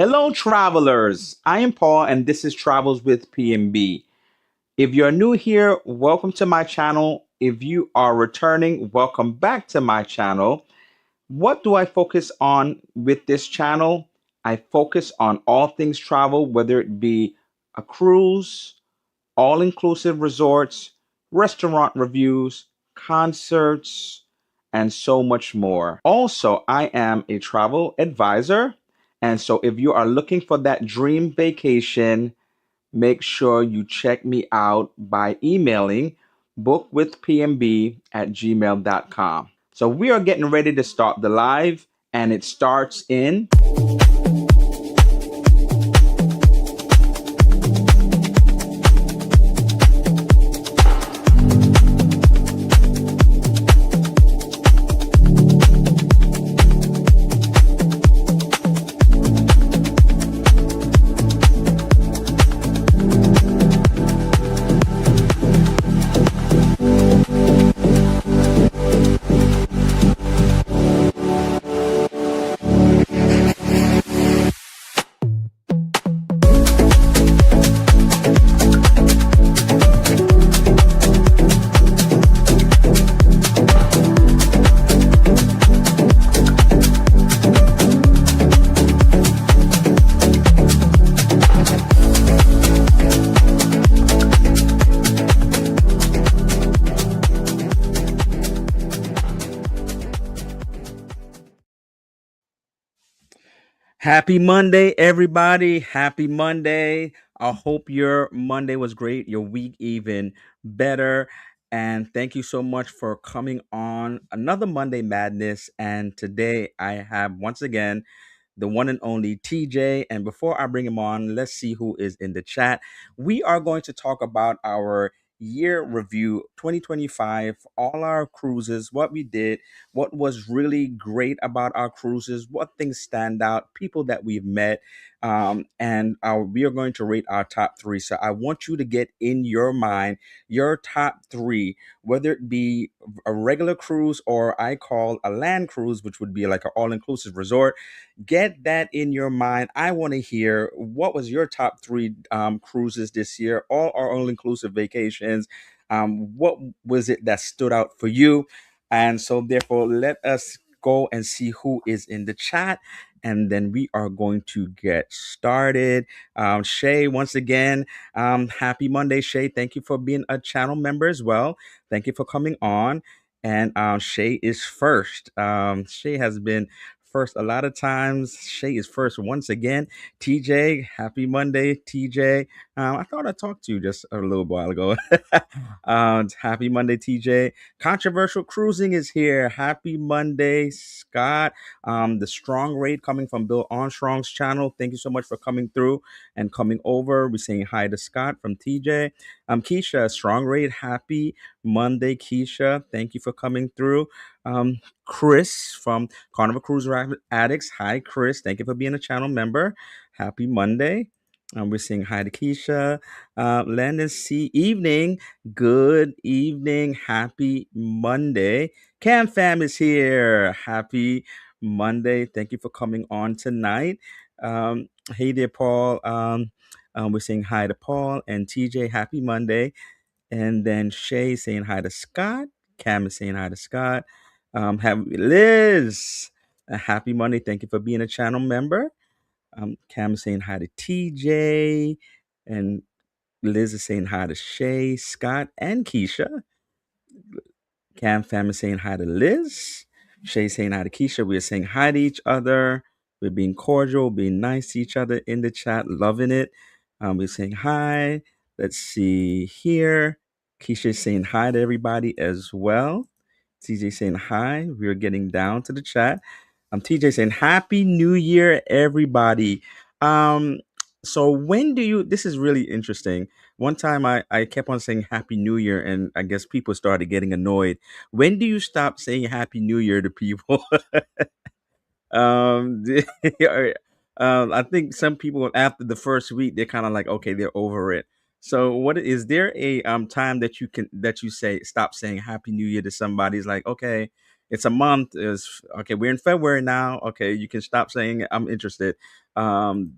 Hello, travelers. I am Paul, and this is Travels with PMB. If you're new here, welcome to my channel. If you are returning, welcome back to my channel. What do I focus on with this channel? I focus on all things travel, whether it be a cruise, all inclusive resorts, restaurant reviews, concerts, and so much more. Also, I am a travel advisor. And so if you are looking for that dream vacation, make sure you check me out by emailing bookwithpmb@gmail.com. So we are getting ready to start the live, and it starts in Happy Monday, everybody. Happy Monday. I hope your Monday was great, your week even better. And thank you so much for coming on another Monday Madness. And today I have once again the one and only TJ. And before I bring him on, let's see who is in the chat. We are going to talk about our year review 2025, all our cruises, what we did, what was really great about our cruises, what things stand out, people that we've met, we are going to rate our top three. So I want you to get in your mind your top three, whether it be a regular cruise or I call a land cruise, which would be like an all-inclusive resort. Get that in your mind. I want to hear what was your top three cruises this year, all our all-inclusive vacations. What was it that stood out for you? And so, therefore, let us go and see who is in the chat. And then we are going to get started. Shay, once again, happy Monday, Shay. Thank you for being a channel member as well. Thank you for coming on. And Shay is first. Shay has been first a lot of times. Shay is first once again. TJ, happy Monday, TJ. I thought I talked to you just a little while ago. Happy Monday, TJ. Controversial Cruising is here. Happy Monday, Scott. The strong rate coming from Bill Armstrong's channel. Thank you so much for coming through and coming over. We're saying hi to Scott from TJ. Keisha, strong rate. Happy Monday, Keisha. Thank you for coming through. Chris from Carnival Cruise Addicts. Hi, Chris. Thank you for being a channel member. Happy Monday. We're saying hi to Keisha. Landon C. Evening. Good evening. Happy Monday. Cam Fam is here. Happy Monday. Thank you for coming on tonight. Hey there, Paul. We're saying hi to Paul and TJ. Happy Monday. And then Shay saying hi to Scott. Cam is saying hi to Scott. Have Liz. A happy Monday. Thank you for being a channel member. Cam is saying hi to TJ. And Liz is saying hi to Shay, Scott, and Keisha. Cam fam is saying hi to Liz. Shay saying hi to Keisha. We're saying hi to each other. We're being cordial, being nice to each other in the chat, loving it. We're saying hi. Let's see here. Keisha is saying hi to everybody as well. TJ saying hi. We're getting down to the chat. TJ saying Happy New Year, everybody. Um, so when do you? This is really interesting. One time I kept on saying Happy New Year, and I guess people started getting annoyed. When do you stop saying Happy New Year to people? um, or, I think some people after the first week they're kind of like, okay, they're over it. So, what is there a time that you say stop saying Happy New Year to somebody? It's like, okay, It's a month. Is okay. We're in February now. Okay, you can stop saying I'm interested. Um,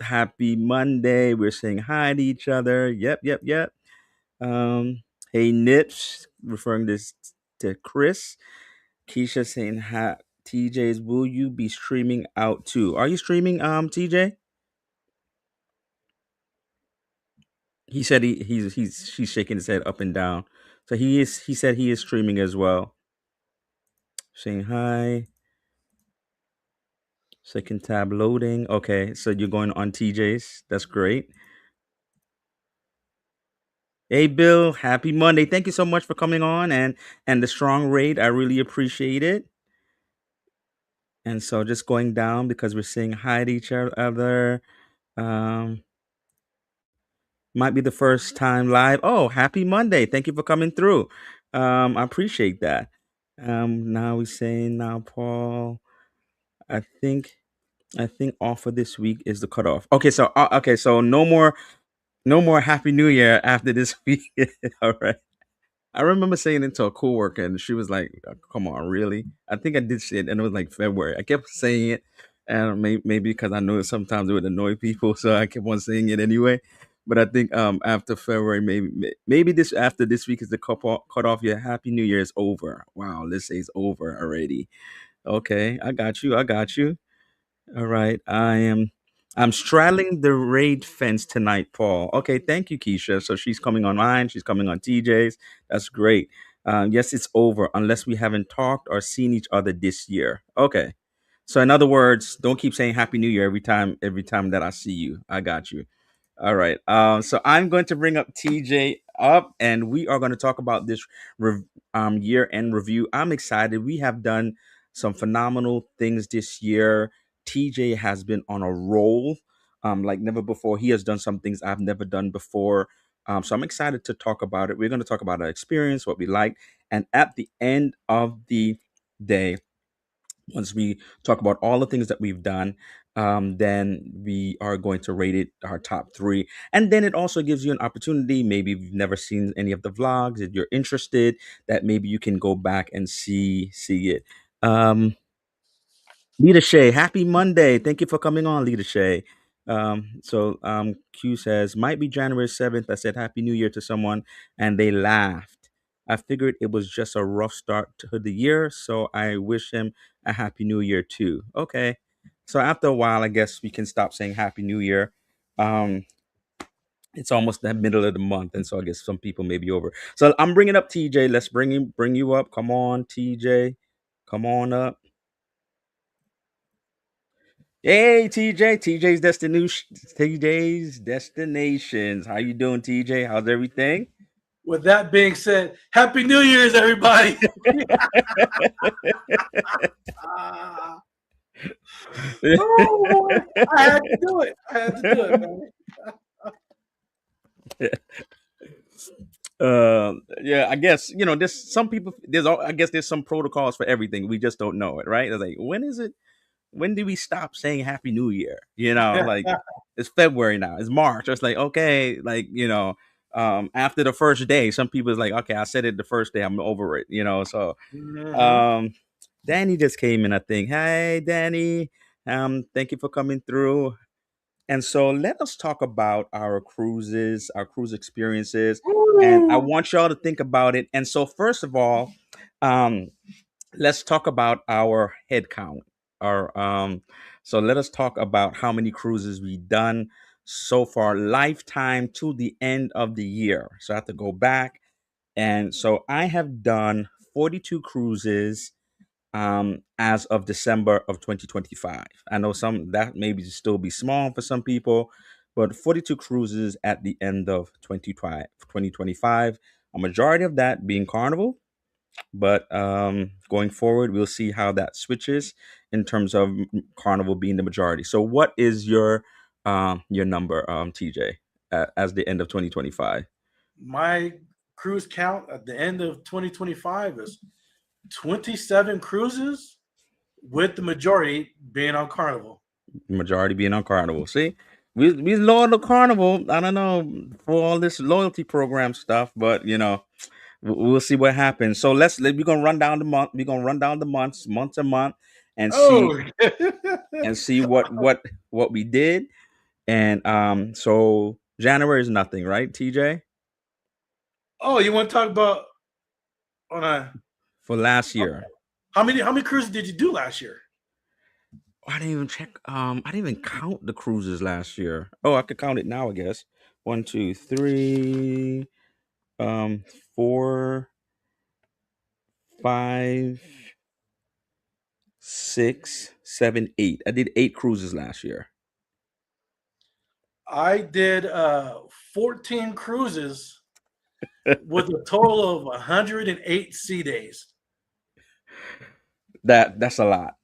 Happy Monday. We're saying hi to each other. Yep, yep, yep. Um, hey Nips, referring this to Chris. Keisha saying hi. TJ's, will you be streaming out too? Are you streaming, TJ? He said he's she's shaking his head up and down. So he said he is streaming as well. Saying hi. Second tab loading. Okay, so you're going on TJ's. That's great. Hey Bill, happy Monday. Thank you so much for coming on and the strong raid. I really appreciate it. And so just going down because we're saying hi to each other. Um Might be the first time live. Oh, happy Monday. Thank you for coming through. I appreciate that. Now we're saying now, Paul. I think I think off for this week is the cutoff. Okay, so no more Happy New Year after this week. All right. I remember saying it to a coworker, and she was like, "Come on, really?" I think I did say it, and it was like February. I kept saying it, and maybe because I know sometimes it would annoy people, so I kept on saying it anyway. But I think after February, maybe this after this week is the cut off. Yeah, Happy New Year is over. Wow, let's say it's over already. Okay, I got you. I got you. All right. I'm straddling the raid fence tonight, Paul. Okay, thank you, Keisha. So she's coming online, she's coming on TJ's. That's great. Yes, it's over unless we haven't talked or seen each other this year. Okay. So in other words, don't keep saying Happy New Year every time that I see you. I got you. All right. So I'm going to bring up TJ up, and we are going to talk about this year end review. I'm excited. We have done some phenomenal things this year. TJ has been on a roll, like never before. He has done some things I've never done before. So I'm excited to talk about it. We're going to talk about our experience, what we like, and at the end of the day, once we talk about all the things that we've done, then we are going to rate it our top three. And then it also gives you an opportunity. Maybe if you've never seen any of the vlogs, if you're interested, that maybe you can go back and see it. Lita Shay, happy Monday. Thank you for coming on, Lita Shay. Q says, might be January 7th. I said Happy New Year to someone and they laughed. I figured it was just a rough start to the year, so I wish him a Happy New Year too. Okay. So after a while, I guess we can stop saying Happy New Year. Um, it's almost the middle of the month, and so I guess some people may be over. So I'm bringing up TJ. Let's bring you up. Come on, TJ. Come on up. Hey TJ, TJ's destinations. How you doing, TJ? How's everything? With that being said, Happy New Year's, everybody. Oh, boy. I had to do it. I had to do it, man. Yeah, I guess there's some people. I guess there's some protocols for everything. We just don't know it, right? It's like, when is it? When do we stop saying Happy New Year? Like it's February now. It's March. It's like, okay, like after the first day, some people is like, okay, I said it the first day, I'm over it. So Mhm. um, Danny just came in. I think. Hey, Danny. Thank you for coming through. And so let us talk about our cruises, our cruise experiences, and I Woo. want y'all to think about it. And so first of all, um, let's talk about our head count. Our So let us talk about how many cruises we've done so far, lifetime to the end of the year. So I have to go back, and so I have done 42 cruises as of December of 2025. I know some that maybe still be small for some people, but 42 cruises at the end of 2025. A majority of that being Carnival, but going forward, we'll see how that switches in terms of Carnival being the majority. So, what is your number, TJ, as the end of 2025? My cruise count at the end of 2025 is 27 cruises, with the majority being on Carnival. Majority being on Carnival. See, we loyal to Carnival. I don't know for all this loyalty program stuff, but We'll see what happens. So we're gonna run down the month. We're gonna run down the months, month to month, and see Oh, what we did. And so January is nothing, right, TJ? oh, you want to talk about on a For last year. how many cruises did you do last year? I didn't even check. I didn't even count the cruises last year. Oh, I could count it now, I guess. One, two, three, um, four, five, six, seven, eight. I did 8 cruises last year. I did 14 cruises with a total of 108 sea days. That's a lot.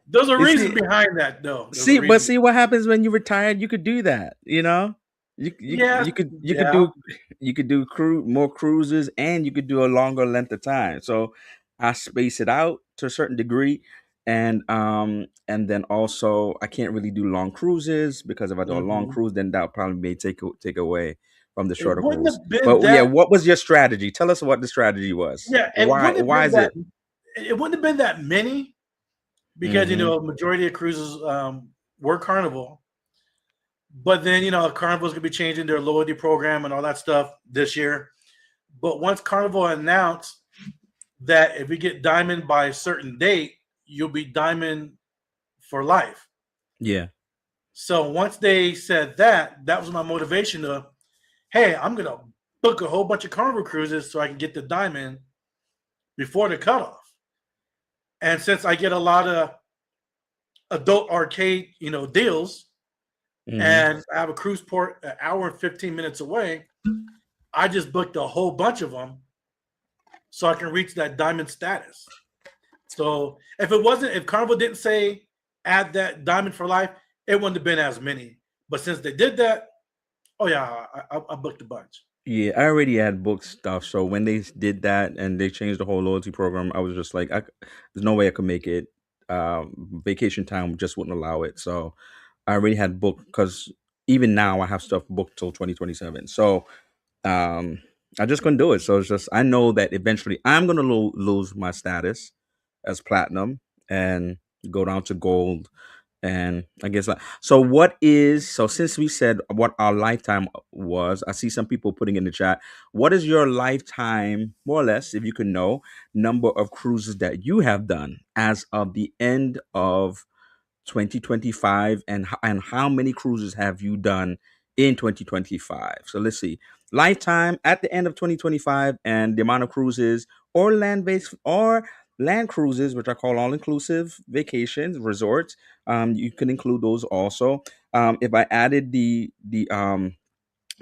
There's a You reason see, behind that, though. There's a see, but reason. see what happens when you retired. You could do that. Yes, You could yeah. do more cruises, and you could do a longer length of time. So I space it out to a certain degree, and then also I can't really do long cruises because if I do a long Mhm. cruise, then that probably may take away from the It shorter wouldn't cruise. have been But yeah, that. what was your strategy? Tell us what the strategy was. Yeah, it Why wouldn't have why been is that. it? It wouldn't have been that many because Mm-hmm. majority of cruises were Carnival. But then Carnival's gonna be changing their loyalty program and all that stuff this year. But once Carnival announced that if you get diamond by a certain date, you'll be diamond for life. Yeah. So once they said that, that was my motivation to, hey, I'm gonna book a whole bunch of Carnival cruises so I can get the diamond before the cutoff. And since I get a lot of adult arcade, deals, Mm-hmm. and I have a cruise port an hour and 15 minutes away, I just booked a whole bunch of them so I can reach that diamond status. So if Carnival didn't say add that diamond for life, it wouldn't have been as many. But since they did that, oh yeah, I booked a bunch. Yeah, I already had booked stuff. So when they did that and they changed the whole loyalty program, I was just like, there's no way I could make it. Vacation time just wouldn't allow it. So I already had booked because even now I have stuff booked till 2027. So um, I just couldn't do it. So it's just I know that eventually I'm gonna lose my status as platinum and go down to gold. And I guess so. Since we said what our lifetime was, I see some people putting in the chat. What is your lifetime, more or less, if you can know, number of cruises that you have done as of the end of 2025, and how many cruises have you done in 2025? So let's see. Lifetime at the end of 2025 and the amount of cruises or land-based or land cruises, which I call all-inclusive vacations, resorts. You can include those also. If I added the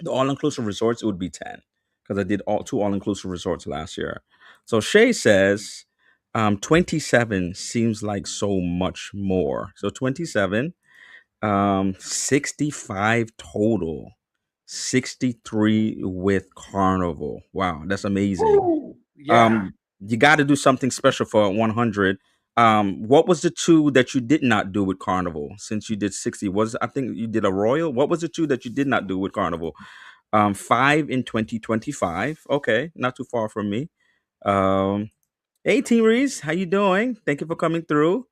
all-inclusive resorts, it would be 10 because I did two all-inclusive resorts last year. So Shay says 27 seems like so much more. So 27, 65 total, 63 with Carnival. Wow, that's amazing. Woo! Yeah. You got to do something special for 100. What was the two that you did not do with Carnival since you did 60? Was I think you did a Royal? What was the two that you did not do with Carnival? Five in 2025. Okay, not too far from me. Um, hey, Team Reese, how you doing? Thank you for coming through.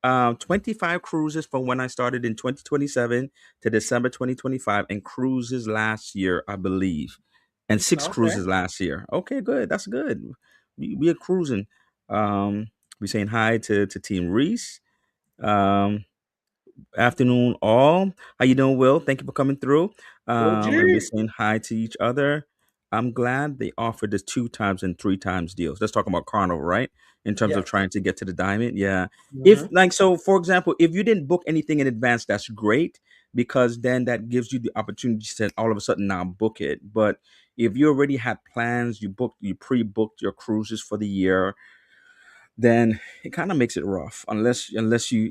25 cruises from when I started in 2027 to December 2025, and cruises last year, I believe, and six Okay. cruises last year. Okay, good. That's good. We are cruising. Um, we saying hi to Team Reese. Um, Afternoon, all. How you doing, Will? Thank you for coming through. And we're OG. saying hi to each other. I'm glad they offered the 2 times and 3 times deals. Let's talk about Carnival, right? In terms of Yes. trying to get to the diamond. Yeah. If Hmm. like so, for example, if you didn't book anything in advance, that's great because then that gives you the opportunity to all of a sudden now book it. But if you already had plans, you pre-booked your cruises for the year, then it kind of makes it rough unless unless you're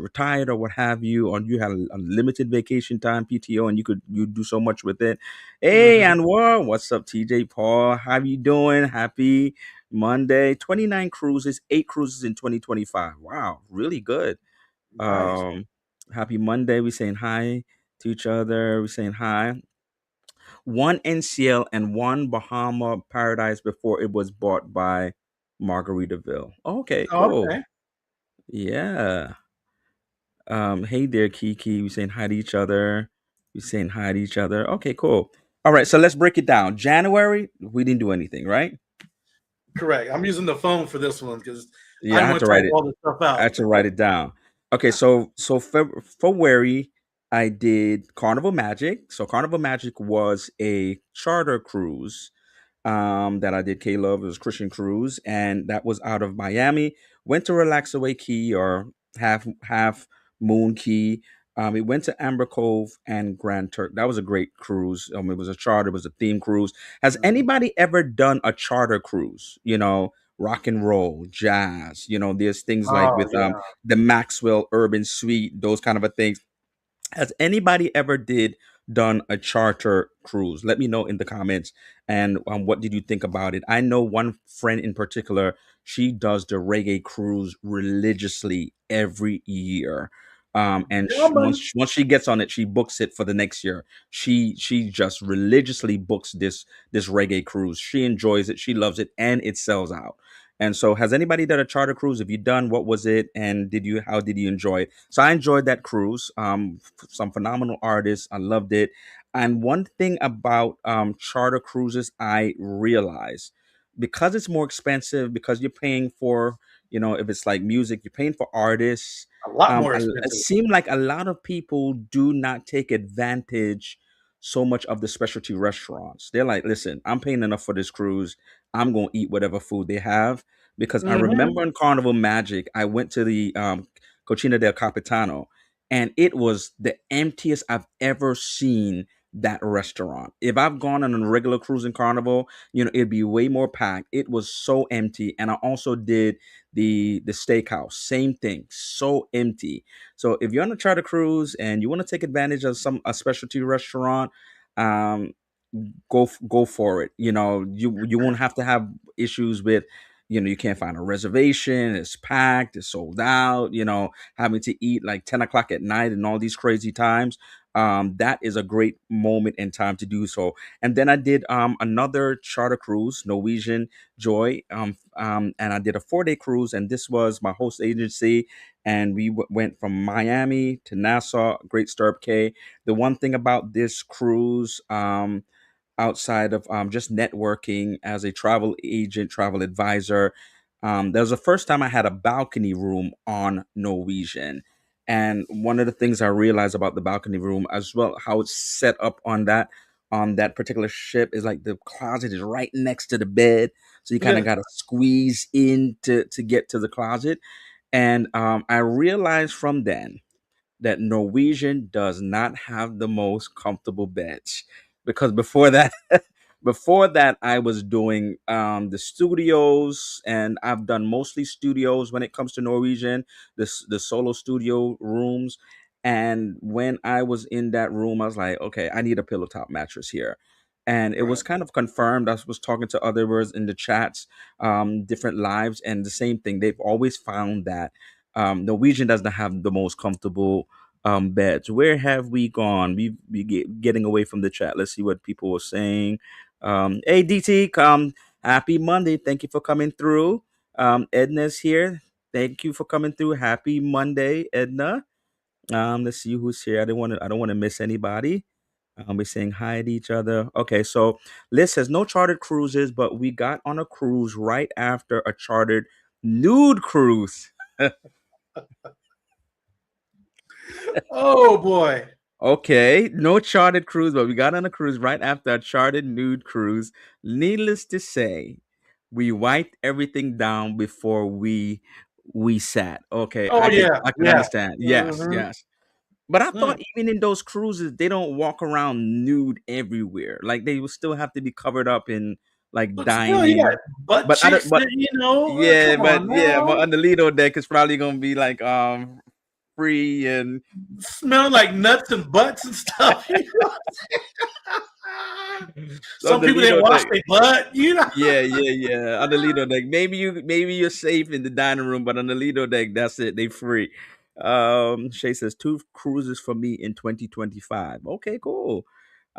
retired or what have you, or you have a limited vacation time PTO and you do so much with it. Hey, Hmm. Anwar, what's up? TJ Paul, how you doing? Happy Monday. 29 cruises, 8 cruises in 2025. Wow, really good. Nice. um Happy Monday. We saying hi to each other. We saying hi. one NCL and one Bahama Paradise before it was bought by Margaritaville. Okay, Oh, cool. okay. Yeah. Hey there, Kiki. We saying hi to each other. We saying hi to each other. Okay, cool. All right, so let's break it down. January, we didn't do anything, right? Correct. I'm using the phone for this one because I Yeah, I didn't had want to to type write it. all this stuff I out. had to write it down. Okay, so February, I did Carnival Magic. So Carnival Magic was a charter cruise that I did. K Love, it was Christian cruise, and that was out of Miami. Went to Relaxaway Key or half Moon Key. It went to Amber Cove and Grand Turk. That was a great cruise. It was a charter, it was a theme cruise. Has Mhm. anybody ever done a charter cruise? Rock and roll, jazz. There's things like Oh with yeah. the Maxwell Urban Suite, those kind of a things. Has anybody ever done a charter cruise? Let me know in the comments. And what did you think about it? I know one friend in particular. She does the reggae cruise religiously every year. And Yeah, man. once she gets on it, she books it for the next year. She just religiously books this reggae cruise. She enjoys it. She loves it, and it sells out. And so, has anybody done a charter cruise? If you done, what was it, and how did you enjoy it? So I enjoyed that cruise. Some phenomenal artists. I loved it. And one thing about charter cruises, I realized because it's more expensive, because you're paying for, if it's like music, you're paying for artists. A lot more It expensive. seemed like a lot of people do not take advantage so much of the specialty restaurants. They're like, listen, I'm paying enough for this cruise. I'm going to eat whatever food they have because I Hmm. remember in Carnival Magic, I went to the Cocina del Capitano, and it was the emptiest I've ever seen that restaurant. If I've gone on a regular cruise in Carnival, it'd be way more packed. It was so empty, and I also did the steakhouse, same thing, so empty. So if you're on a charter cruise and you want to take advantage of a specialty restaurant, um, go for it. You won't have to have issues with, you can't find a reservation, it's packed, it's sold out, having to eat like 10 o'clock at night and all these crazy times. That is a great moment in time to do so. And then I did another charter cruise, Norwegian Joy, and I did a 4-day cruise, and this was my host agency, and we went from Miami to Nassau, Great Stirrup Cay. The one thing about this cruise, outside of just networking as a travel agent, travel advisor. That was the first time I had a balcony room on Norwegian. And one of the things I realized about the balcony room, as well, how it's set up on that particular ship, is like the closet is right next to the bed, so you kind of Yeah. got to squeeze in to get to the closet. And I realized from then that Norwegian does not have the most comfortable beds, because before that, before that, I was doing the studios, and I've done mostly studios when it comes to Norwegian, the solo studio rooms. And when I was in that room, I was like, okay, I need a pillow top mattress here. And it Right. was kind of confirmed. I was talking to others in the chats, different lives, and the same thing. They've always found that Norwegian doesn't have the most comfortable beds. Where have we gone? Getting away from the chat. Let's see what people were saying. Hey DT, happy Monday. Thank you for coming through. Edna's here. Thank you for coming through. Happy Monday, Edna. Let's see who's here. I don't want to miss anybody. We're saying hi to each other. Okay, so Liz says no chartered cruises, but we got on a cruise right after a chartered nude cruise. Oh boy. Okay, no chartered cruise, but we got on a cruise right after a chartered nude cruise. Needless to say, we wiped everything down before we sat. Okay, Oh yeah. I can Yeah. understand. Yes, Hmm. yes. But I thought even in those cruises, they don't walk around nude everywhere. Like they will still have to be covered up in like But still, yeah. dining. Butt But I don't. cheeks. But yeah, Come on but now. on the Lido deck, it's probably gonna be like free and Smelling like nuts and butts and stuff. on Some the people didn't Lido wash deck. their butt. Yeah, yeah, yeah. On the Lido deck, maybe you're safe in the dining room, but on the Lido deck, that's it. They free. Shay says two cruises for me in 2025. Okay, cool.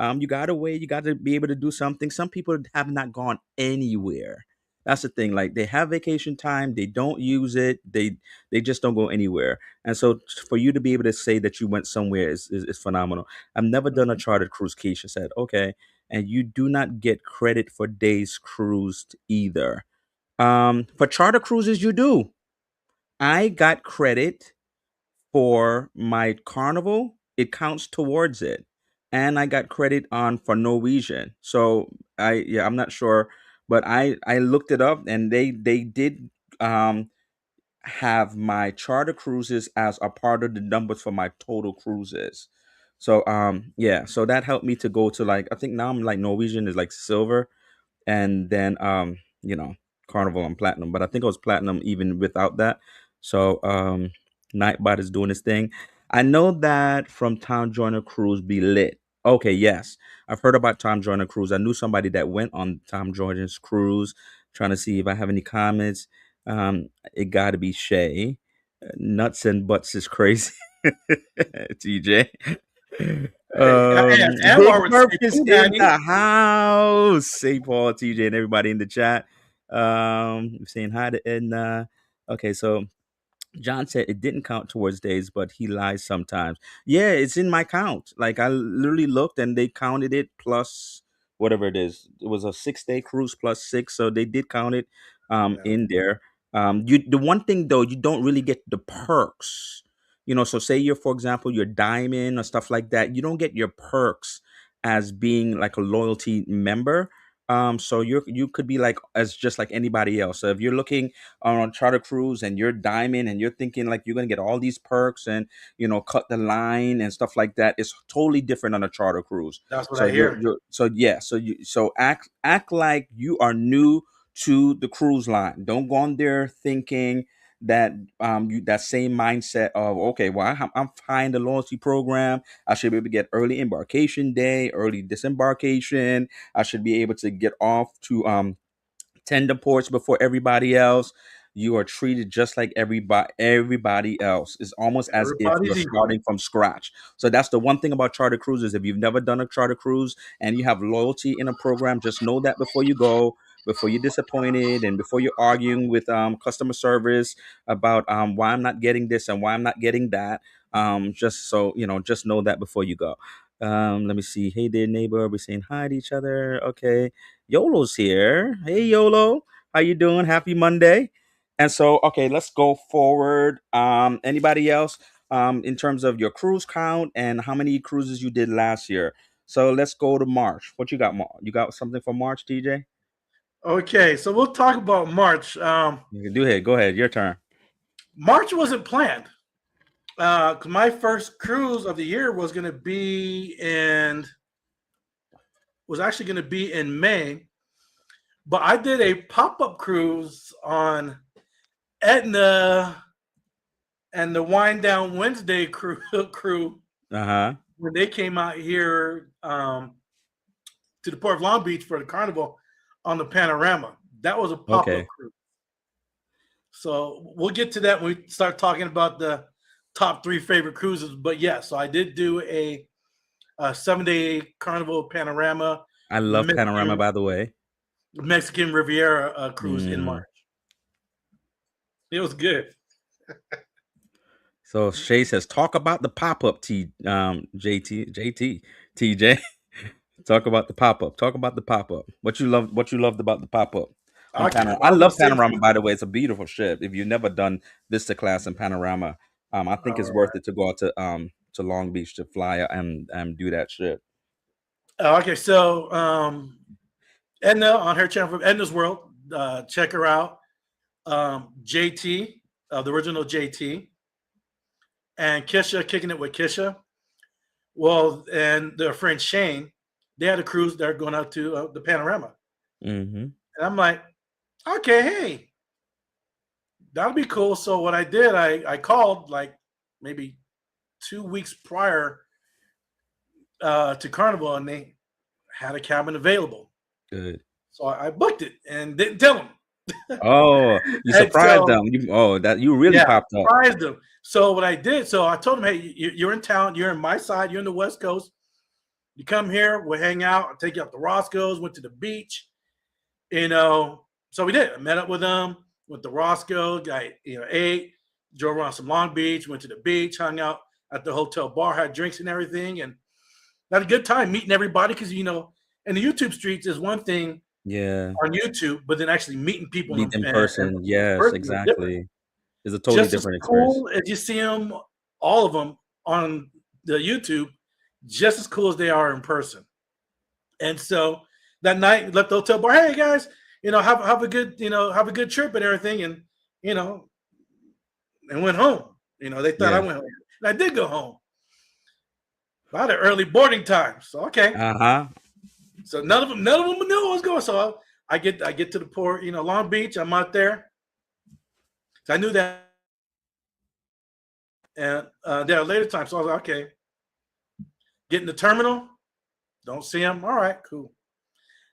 You gotta wait. You got to be able to do something. Some people have not gone anywhere. That's the thing. Like they have vacation time, they don't use it. They just don't go anywhere. And so for you to be able to say that you went somewhere is phenomenal. I've never done a Mhm. chartered cruise. Keisha said, okay, and you do not get credit for days cruised either. For charter cruises, you do. I got credit for my Carnival. It counts towards it, and I got credit on for Norwegian. So I'm not sure, but I looked it up, and they did um have my charter cruises as a part of the numbers for my total cruises. So yeah, so that helped me to go to, like, I think now I'm like Norwegian is like silver, and then you know, Carnival and Platinum. But I think it was Platinum even without that. So Nightbot is doing his thing. I know that from Tom Joyner Cruise be lit. Okay, yes, I've heard about Tom Joyner Cruise. I knew somebody that went on Tom Joyner's cruise. Trying to see if I have any comments. It got to be Shay. Nuts and butts is crazy. TJ. Hey, and Anwar Big would Murph say, is "Pooh in Daddy." the house. Say Paul, TJ, and everybody in the chat. Saying hi to Edna. Okay, so John said it didn't count towards days, but he lies sometimes. Yeah, it's in my count. Like I literally looked and they counted it plus whatever it is. It was a 6 day cruise plus six, so they did count it Yeah, in there. The one thing though, you don't really get the perks. So say you're, for example, you're diamond or stuff like that. You don't get your perks as being like a loyalty member. So you could be like as just like anybody else. So if you're looking on a charter cruise and you're diamond and you're thinking like you're gonna get all these perks and cut the line and stuff like that, it's totally different on a charter cruise. that's what So I hear. so act like you are new to the cruise line. Don't go on there thinking that that same mindset of, okay, well, I'm fine the loyalty program. I should be able to get early embarkation day, early disembarkation. I should be able to get off to tender ports before everybody else. You are treated just like everybody else. It's almost as if you're Everybody's equal. starting from scratch. So that's the one thing about charter cruises. If you've never done a charter cruise and you have loyalty in a program, just know that before you go, before you're disappointed, and before you're arguing with customer service about why I'm not getting this and why I'm not getting that. Just so just know that before you go. Let me see. Hey there, neighbor. We're saying hi to each other. Okay. Yolo's here. Hey Yolo, how you doing? Happy Monday. And so, okay, let's go forward. Anybody else in terms of your cruise count and how many cruises you did last year? So let's go to March. What you got, You got something for March, TJ? Okay, so we'll talk about March. You can do it. Go ahead. Your turn. March wasn't planned. 'Cause my first cruise of the year was actually going to be in May, but I did a pop up cruise on Etna and the Wind Down Wednesday crew Uh huh. when they came out here to the Port of Long Beach for the carnival on the Panorama. That was a pop up Okay. cruise. So we'll get to that when we start talking about the top three favorite cruises. But yeah, so I did do a 7 day carnival panorama I love Panorama, Mexican by the way. Mexican Riviera cruise in March. Mm. It was good. So Shay says, talk about the pop up, JT TJ. Talk about the pop up. Talk about the pop up. What you loved about the pop up on Okay, Panorama. well, I I'm gonna love say Panorama, by the way. It's a beautiful ship. If you've never done Vista class in Panorama, I think all it's right. worth it to go out to Long Beach to fly and do that ship. Okay, so Edna on her channel from Edna's World. Check her out. JT, the original JT, and Kisha kicking it with Kisha. Well, and their friend Shane, they had a cruise. They're going out to the Panorama, Mm-hmm. and I'm like, okay, hey, that'll be cool. So what I did, I called like maybe 2 weeks prior to Carnival, and they had a cabin available. Good. So I booked it and didn't tell them. Oh, you And surprised so them. That you really yeah, popped up. surprised them. So what I did, so I told them, hey, you're in town, you're in my side, you're in the West Coast. You come here, we'll hang out. I'll take you out to Roscoe's. Went to the beach. You know, so we did. I met up with them. Went to Roscoe. Got ate. Drove around some Long Beach. Went to the beach. Hung out at the hotel bar. Had drinks and everything, and had a good time meeting everybody. Because in the YouTube streets is one thing Yeah. on YouTube, but then actually meeting people Meet in and person. Yes, person is different. exactly. It's a totally Just as different experience. cool as you see them, all of them on the YouTube, just as cool as they are in person. And so that night, we left the hotel bar. Hey guys, have a good have a good trip and everything, and you know, and went home. They thought I Yeah. went home, and I did go home. I had an early boarding time, so okay. Uh-huh. So none of them knew what was going. So I get to the port, Long Beach. I'm out there. So I knew that, and there later time. So I was like, okay, get in the terminal. Don't see him. All right, cool.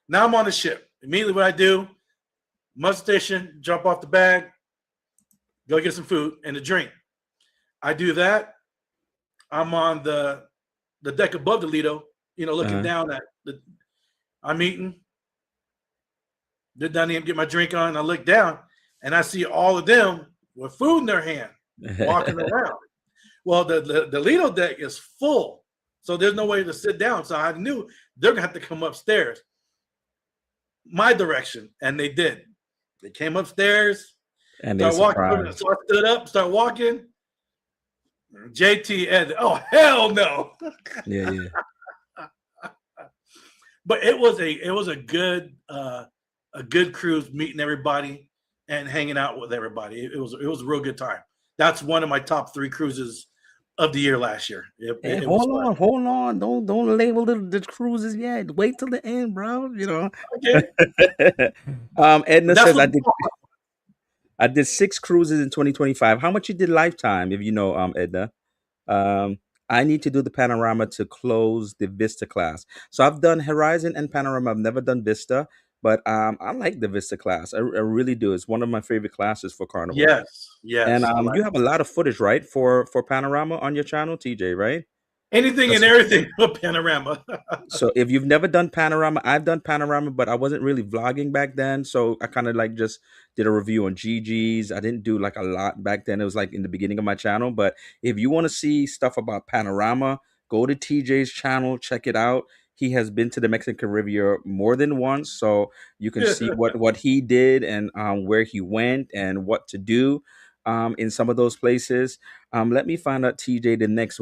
Now I'm on the ship. Immediately, what I do, mud station, jump off the bag, go get some food and a drink. I do that. I'm on the deck above the Lido, looking Uh-huh. down at the. I'm eating. Get down there and get my drink on. And I look down and I see all of them with food in their hand, walking around. Well, the Lido deck is full, so there's no way to sit down. So I knew they're gonna have to come upstairs, my direction, and they did. They came upstairs, And they start walking. surprised. So I stood up, start walking. JT and oh hell no! Yeah, yeah. But it was a good cruise, meeting everybody and hanging out with everybody. It was a real good time. That's one of my top 3 cruises of the year last year. It, Hey, it, it was hold fun. on, hold on. Don't label the cruises yet. Wait till the end, bro. Okay, but Edna that's says what I did 6 cruises in 2025. How much you did lifetime, if you know, Edna? Um, I need to do the panorama to close the Vista class. So I've done Horizon and Panorama. I've never done Vista, but I like the Vista class. I really do. It's one of my favorite classes for Carnival. yes, And yes. I like you have a lot of footage, right, for Panorama on your channel, TJ, right? anything and That's everything with panorama. So if you've never done panorama, I've done panorama, but I wasn't really vlogging back then. So I kind of like just did a review on GG's. I didn't do like a lot back then. It was like in the beginning of my channel. But if you want to see stuff about panorama, go to TJ's channel, check it out. He has been to the Mexican Riviera more than once, so you can see what he did and where he went and what to do in some of those places. Let me find out TJ the next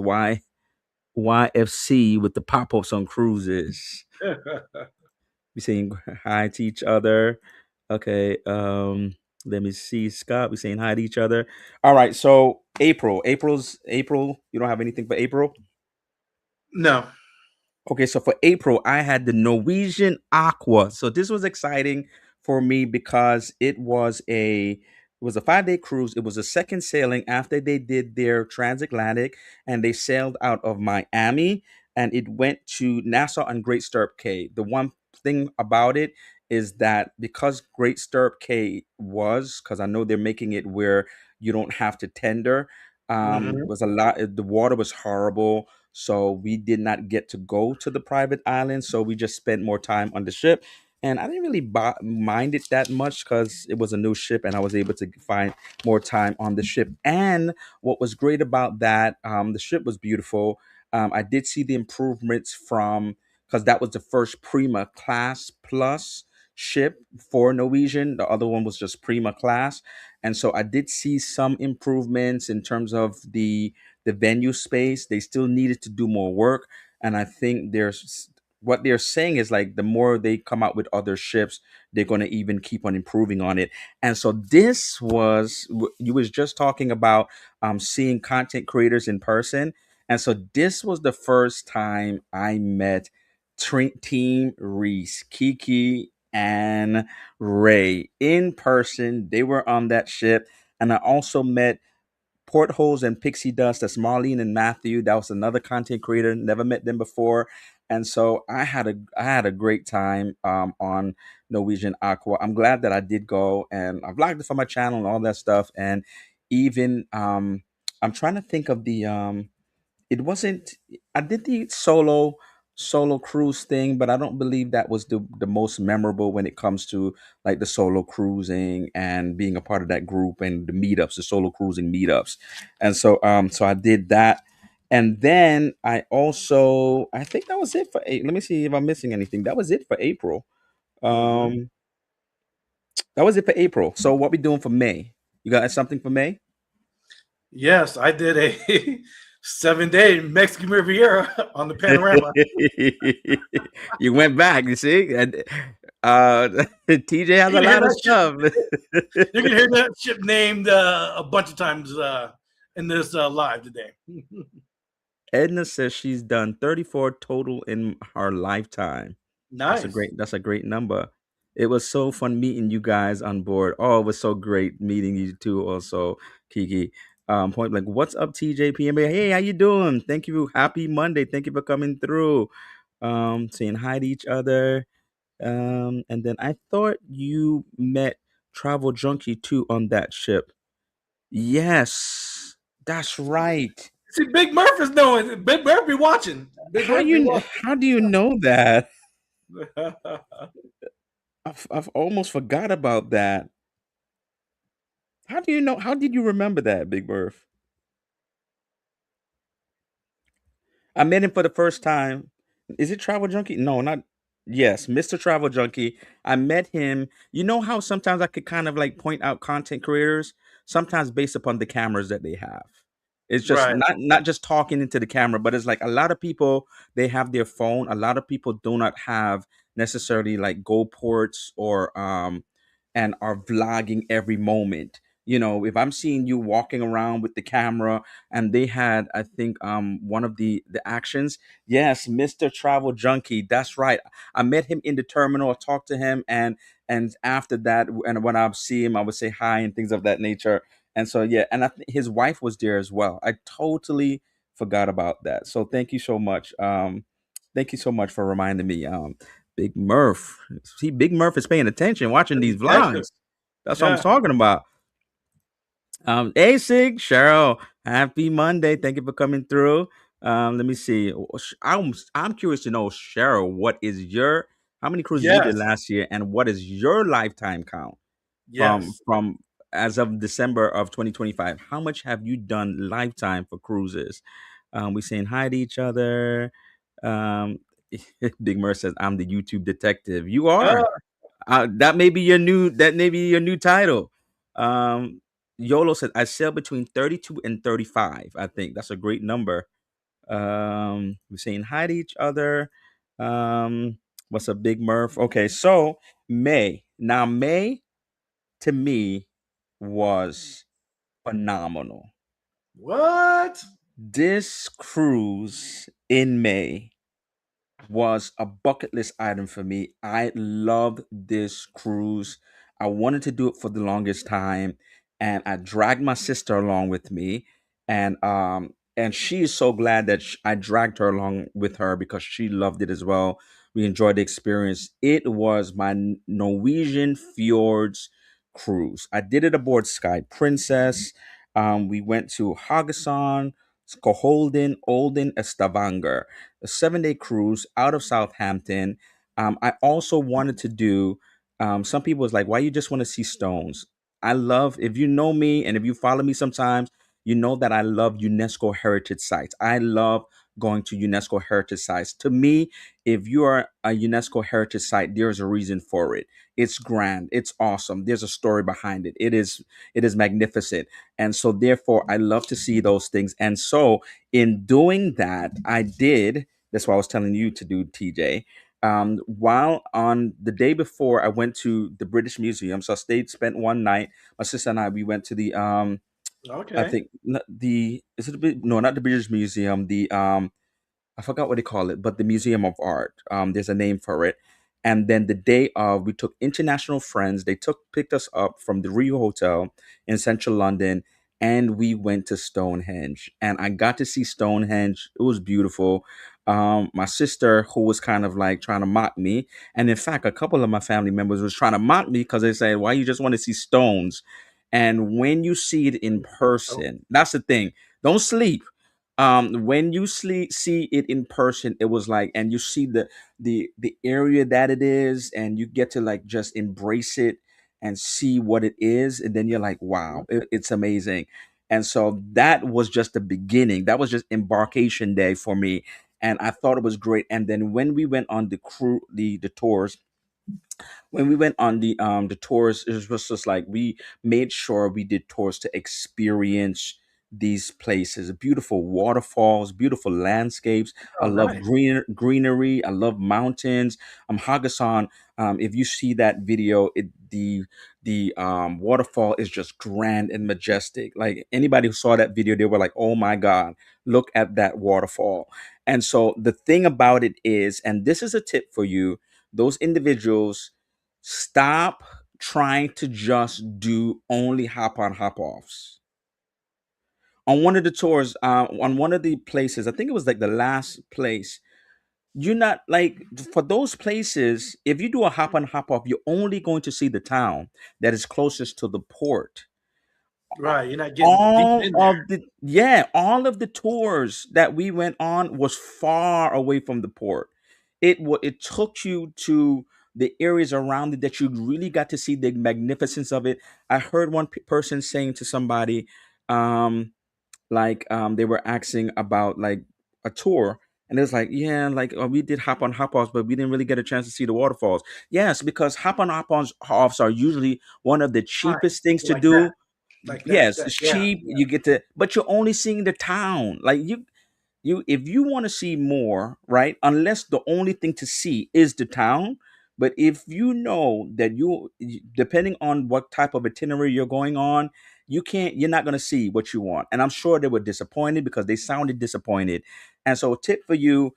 YFC with the pop-ups on cruises. We saying hi to each other. Okay. Let me see. Scott, we saying hi to each other. All right. So April. You don't have anything for April? No. Okay, so for April, I had the Norwegian Aqua. So this was exciting for me because it was a 5-day cruise. It was a second sailing after they did their transatlantic, and they sailed out of Miami and it went to Nassau and Great Stirrup Cay. The one thing about it is that because Great Stirrup Cay was, because I know they're making it where you don't have to tender, Hmm. was a lot. The water was horrible, so we did not get to go to the private island. So we just spent more time on the ship. And I didn't really mind it that much because it was a new ship and I was able to find more time on the ship. And what was great about that, the ship was beautiful. I did see the improvements from, because that was the first Prima Class Plus ship for Norwegian. The other one was just Prima Class. And so I did see some improvements in terms of the venue space. They still needed to do more work, and I think there's what they're saying is like the more they come out with other ships, they're going to even keep on improving on it. And so this was you was just talking about seeing content creators in person, and so this was the first time I met Team Reese, Kiki, and Ray in person. They were on that ship, and I also met Portholes and Pixie Dust. That's Marlene and Matthew. That was another content creator. Never met them before, and so I had a great time on Norwegian Aqua. I'm glad that I did go, and I vlogged it for my channel and all that stuff. And even I'm trying to think of the it wasn't. I did the solo. solo cruise thing, but I don't believe that was the most memorable when it comes to like the solo cruising and being a part of that group and the meetups, the solo cruising meetups. And so I did that. And then I think that was it for let me see if I'm missing anything. That was it for April. Hmm. Um that was it for April. So what we doing for May? You got something for May? Yes, I did a 7 day Mexican Riviera on the Panorama. You went back, you see? And TJ has You a can hear lot of that ship. stuff. You can hear that ship named a bunch of times in this live today. Edna says she's done 34 total in her lifetime. Nice. That's a great number. It was so fun meeting you guys on board. Oh, it was so great meeting you too also, Kiki. Point blank, what's up, TJ PMA? Hey, how you doing? Thank you. Happy Monday. Thank you for coming through. Saying hi to each other. And then I thought you met Travel Junkie too on that ship. Yes, that's right. See, Big Murph is knowing. Big Murph be watching. Big Murph be watching. How do you know that? I've almost forgot about that. How do you know? How did you remember that, Big Birth? I met him for the first time. Is it Travel Junkie? No, not. Yes, Mr. Travel Junkie. I met him. You know how sometimes I could kind of like point out content creators, sometimes based upon the cameras that they have. It's just Right. not just talking into the camera, but it's like a lot of people they have their phone. A lot of people do not have necessarily like Go ports or and are vlogging every moment. You know, if I'm seeing you walking around with the camera and they had I think one of the actions, yes, Mr. Travel Junkie, that's right. I met him in the terminal. I talked to him, and after that, and when I see him I would say hi and things of that nature. And so yeah, and I think his wife was there as well. I totally forgot about that, so thank you so much for reminding me. Big Murph, see, Big Murph is paying attention watching these He's active. vlogs. That's what I'm Yeah. talking about. Hey Sig, Cheryl, happy Monday. Thank you for coming through. Let me see. I'm curious to know, Cheryl, what is your how many cruises you did Yes. last year, and what is your lifetime count Yes. from as of December of 2025? How much have you done lifetime for cruises? We saying hi to each other. Um, Big Mer says, "I'm the YouTube detective." You Uh, are. That may be your new title. Um, YOLO said I sell between 32 and 35. I think that's a great number. We're saying hi to each other. What's a Big Murph? Okay, so May to me was phenomenal. what? This cruise in May was a bucket list item for me. I loved this cruise. I wanted to do it for the longest time, and I dragged my sister along with me, and she is so glad that I dragged her along with her because she loved it as well. We enjoyed the experience. It was my Norwegian fjords cruise. I did it aboard Sky Princess. We went to Haugesund, Skoholden, Olden, and Stavanger, a 7 day cruise out of Southampton. I also wanted to do. Some people was like, "Why you just want to see stones?" I love. If you know me and if you follow me sometimes, you know that I love UNESCO heritage sites. I love going to UNESCO heritage sites. To me, if you are a UNESCO heritage site, there's a reason for it. It's grand. It's awesome. There's a story behind it. It is magnificent. And so therefore I love to see those things. And so in doing that, I did that's what I was telling you to do, TJ. While on the day before, I went to the British Museum. So I stayed, spent one night. My sister and I, we went to the, I Okay. think the, is it the, no, not the British Museum, the, I forgot what they call it, but the Museum of Art. There's a name for it. And then the day of, we took international friends. They picked us up from the Rio Hotel in central London, and we went to Stonehenge. And I got to see Stonehenge. It was beautiful. My sister, who was kind of like trying to mock me, and in fact, a couple of my family members was trying to mock me because they said, "Why you just want to see stones?" And when you see it in Oh, person, that's the thing. Don't sleep. When you see it in person, it was like, and you see the area that it is, and you get to like just embrace it and see what it is, and then you're like, wow, it's amazing. And so that was just the beginning. That was just embarkation day for me, and I thought it was great. And then when we went on the crew the tours, when we went on the tours, it was just like we made sure we did tours to experience these places, beautiful waterfalls, beautiful landscapes. I Oh, love nice. greenery. I love mountains. Hagasan, if you see that video, the waterfall is just grand and majestic. Like anybody who saw that video, they were like, oh my god, look at that waterfall. And so the thing about it is, and this is a tip for you, those individuals, stop trying to just do only hop on hop offs. On one of the tours, on one of the places, I think it was like the last place, you're not like, for those places, if you do a hop on hop off, you're only going to see the town that is closest to the port. Right. You're not getting deep All in there. of the, yeah, all of the tours that we went on was far away from the port. It took you to the areas around it that you really got to see the magnificence of it. I heard one person saying to somebody, um they were asking about like a tour, and it was like, yeah, like, we did hop on hop offs, but we didn't really get a chance to see the waterfalls. Yes, because hop on hop offs are usually one of the Right. cheapest things to Like that. do. Like that. Yes, That. it's Yeah. cheap. You get to, but you're only seeing the town. Like you if you want to see more, right? Unless the only thing to see is the town. But if you know that depending on what type of itinerary you're going on, you're not going to see what you want. And I'm sure they were disappointed because they sounded disappointed. And so, a tip for you: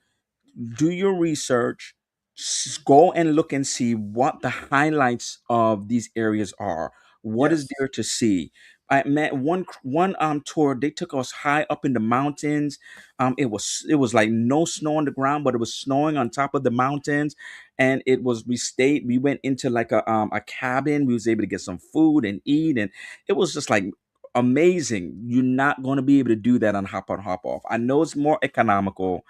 do your research, go and look and see what the highlights of these areas are. What is Yes. there to see? I met one tour. They took us high up in the mountains. It was like no snow on the ground, but it was snowing on top of the mountains. And we went into like a cabin. We was able to get some food and eat, and it was just like amazing. You're not going to be able to do that on hop off. I know it's more economical,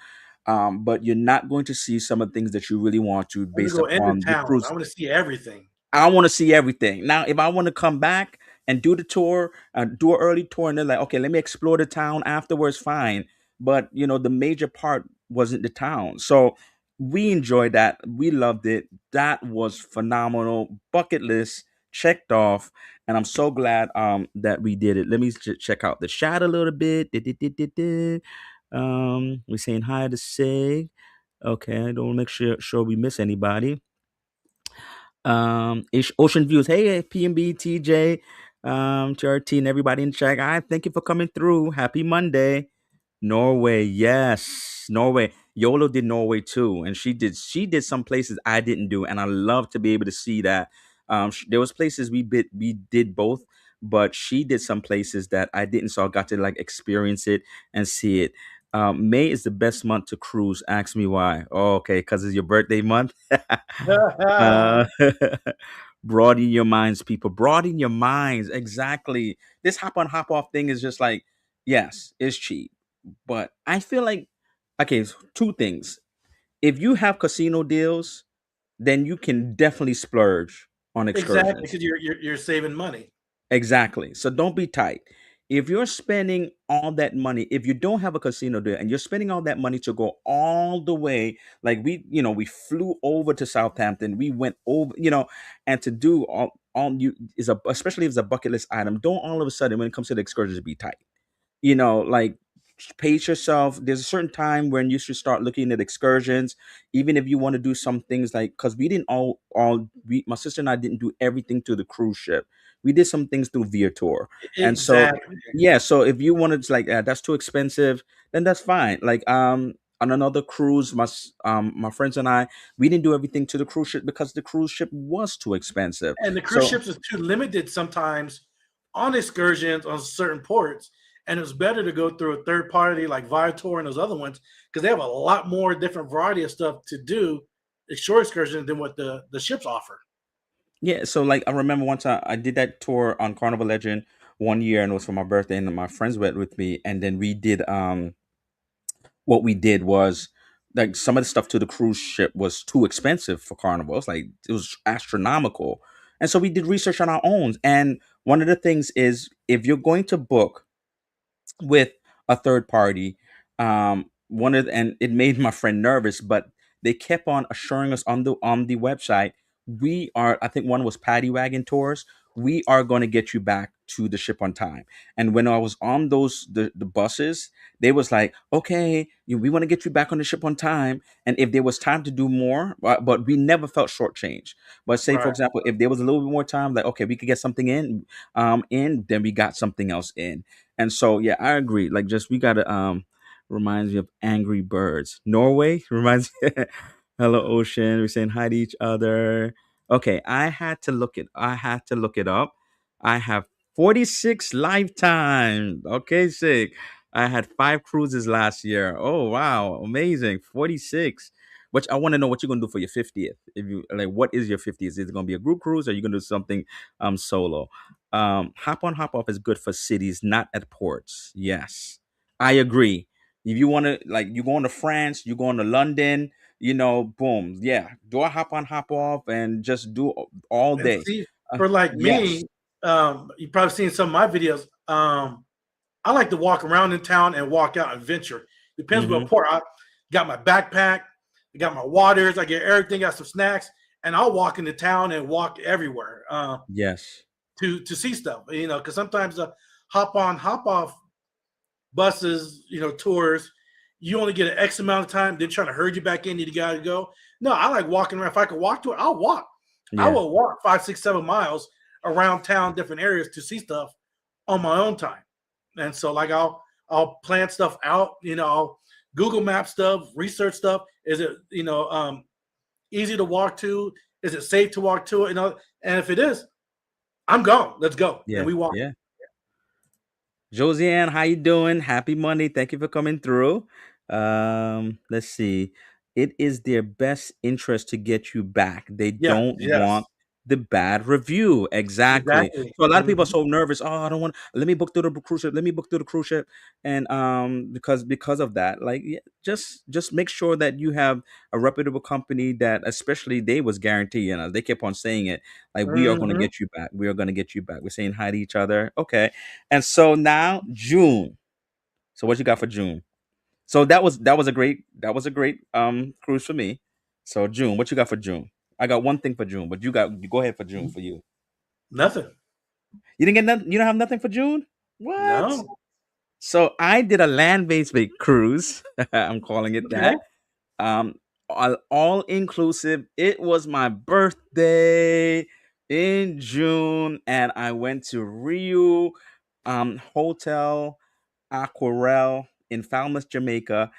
but you're not going to see some of the things that you really want to I'm gonna based go into upon the town. I cruise. want to see everything. I want to see everything. Now, if I want to come back and do the tour, do an early tour, and they're like, okay, let me explore the town afterwards, fine. But the major part wasn't the town. So we enjoyed that. We loved it. That was phenomenal. Bucket list checked off, and I'm so glad that we did it. Let me check out the chat a little bit. We're saying hi to Sig. Okay, I don't make sure we miss anybody. Ocean Views. Hey, PMB, TJ, TRT, and everybody in chat. I thank you for coming through. Happy Monday. Norway, yes, Norway. Yolo did Norway too, and she did some places I didn't do, and I love to be able to see that. There was places we did both, but she did some places that I didn't, so I got to like experience it and see it. May is the best month to cruise. Ask me why. Oh, okay, because it's your birthday month. Uh, broaden your minds, people. Broaden your minds. Exactly. This hop on, hop off thing is just like, yes, it's cheap. But I feel like, okay, two things. If you have casino deals, then you can definitely splurge on Exactly, excursions. because you're saving money. Exactly. So don't be tight. If you're spending all that money, if you don't have a casino deal and you're spending all that money to go all the way, like we flew over to Southampton, we went over, and to do all you is especially if it's a bucket list item, don't all of a sudden when it comes to the excursions be tight. Like, pace yourself. There's a certain time when you should start looking at excursions, even if you want to do some things like, because we didn't my sister and I didn't do everything to the cruise ship. We did some things through Via Tour, and so Exactly. yeah. So if you wanted to like, that's too expensive, then that's fine. Like, on another cruise, my friends and I, we didn't do everything to the cruise ship because the cruise ship was too expensive. And the cruise So ships is too limited sometimes on excursions on certain ports. And it's better to go through a third party like Viator and those other ones because they have a lot more different variety of stuff to do shore excursions than what the ships offer. yeah, so like I remember one time I did that tour on Carnival Legend one year, and it was for my birthday, and my friends went with me, and then we did. what we did was, like, some of the stuff to the cruise ship was too expensive for Carnival. It was astronomical. And so we did research on our own. And one of the things is, if you're going to book with a third party, and it made my friend nervous, but they kept on assuring us on the website, we are, I think one was Paddy Wagon Tours, we are going to get you back to the ship on time. And when I was on the buses, they was like, okay, we want to get you back on the ship on time, and if there was time to do more, but we never felt shortchanged. But say, for Right. example, if there was a little bit more time, like, okay, we could get something in, then we got something else in. And so, yeah, I agree. Like, just we gotta reminds me of Angry Birds. Norway reminds me. Hello, Ocean. We're saying hi to each other. Okay, I had to look it up. I have 46 lifetime. Okay, sick. I had 5 cruises last year. Oh wow, amazing. 46. Which I want to know what you're gonna do for your 50th. If you like, what is your 50th? Is it gonna be a group cruise, or are you gonna do something solo? Hop on, hop off is good for cities, not at ports. Yes, I agree. If you want to, like, you going to France, you going to London, boom, yeah, do a hop on, hop off, and just do all And day. see, for like Yes. me, you probably seen some of my videos. I like to walk around in town and walk out and venture. Depends what Mm-hmm. port. I got my backpack, I got my waters, I get everything, got some snacks, and I'll walk into town and walk everywhere Yes. to see stuff. Because sometimes the hop on, hop off buses, tours, you only get an X amount of time. They're trying to herd you back in. You got to go. No, I like walking around. If I could walk to it, I'll walk. I Yeah. will walk 5, 6, 7 miles around town, different areas to see stuff on my own time. And so, like, I'll plan stuff out. I'll Google Map stuff, research stuff. Is it easy to walk to? Is it safe to walk to it? And if it is, I'm gone. Let's go. And Yeah. we walk. Yeah. Josiane, how you doing? Happy Monday. Thank you for coming through. Let's see. It is their best interest to get you back. They Yeah. don't want Yes. the bad review. Exactly. Exactly. So a lot of people are Mhm. so nervous. Oh, I don't want, let me book through the cruise ship. Let me book through the cruise ship. And because of that, like, yeah, just make sure that you have a reputable company that, especially, they was guaranteeing us. They kept on saying it, like, we are gonna Mhm. get you back. We are gonna get you back. We're saying hi to each other. Okay. And so now June. So what you got for June? So that was a great cruise for me. So June, what you got for June? I got one thing for June, but you go ahead for June for you. Nothing. You didn't get nothing. You don't have nothing for June. What? No. So I did a land-based cruise. I'm calling it Okay. that. All inclusive. It was my birthday in June, and I went to Rio Hotel Aquarelle in Falmouth, Jamaica,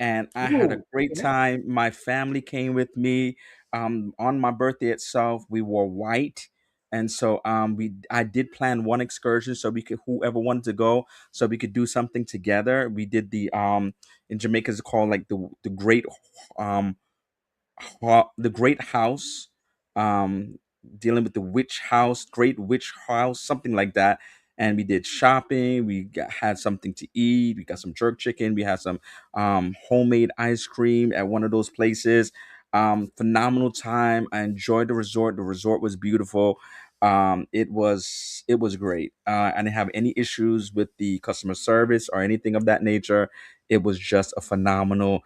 and I had a Ooh. great Okay. time. My family came with me. On my birthday itself, we wore white, and so I did plan one excursion so we could, whoever wanted to go, so we could do something together. We did the in Jamaica it's called, like, the great um the Great House, um, dealing with the witch house, Great Witch House, something like that. And we did shopping. Had something to eat. We got some jerk chicken. We had some homemade ice cream at one of those places. Phenomenal time. I enjoyed the resort. The resort was beautiful. It was great. I didn't have any issues with the customer service or anything of that nature. It was just a phenomenal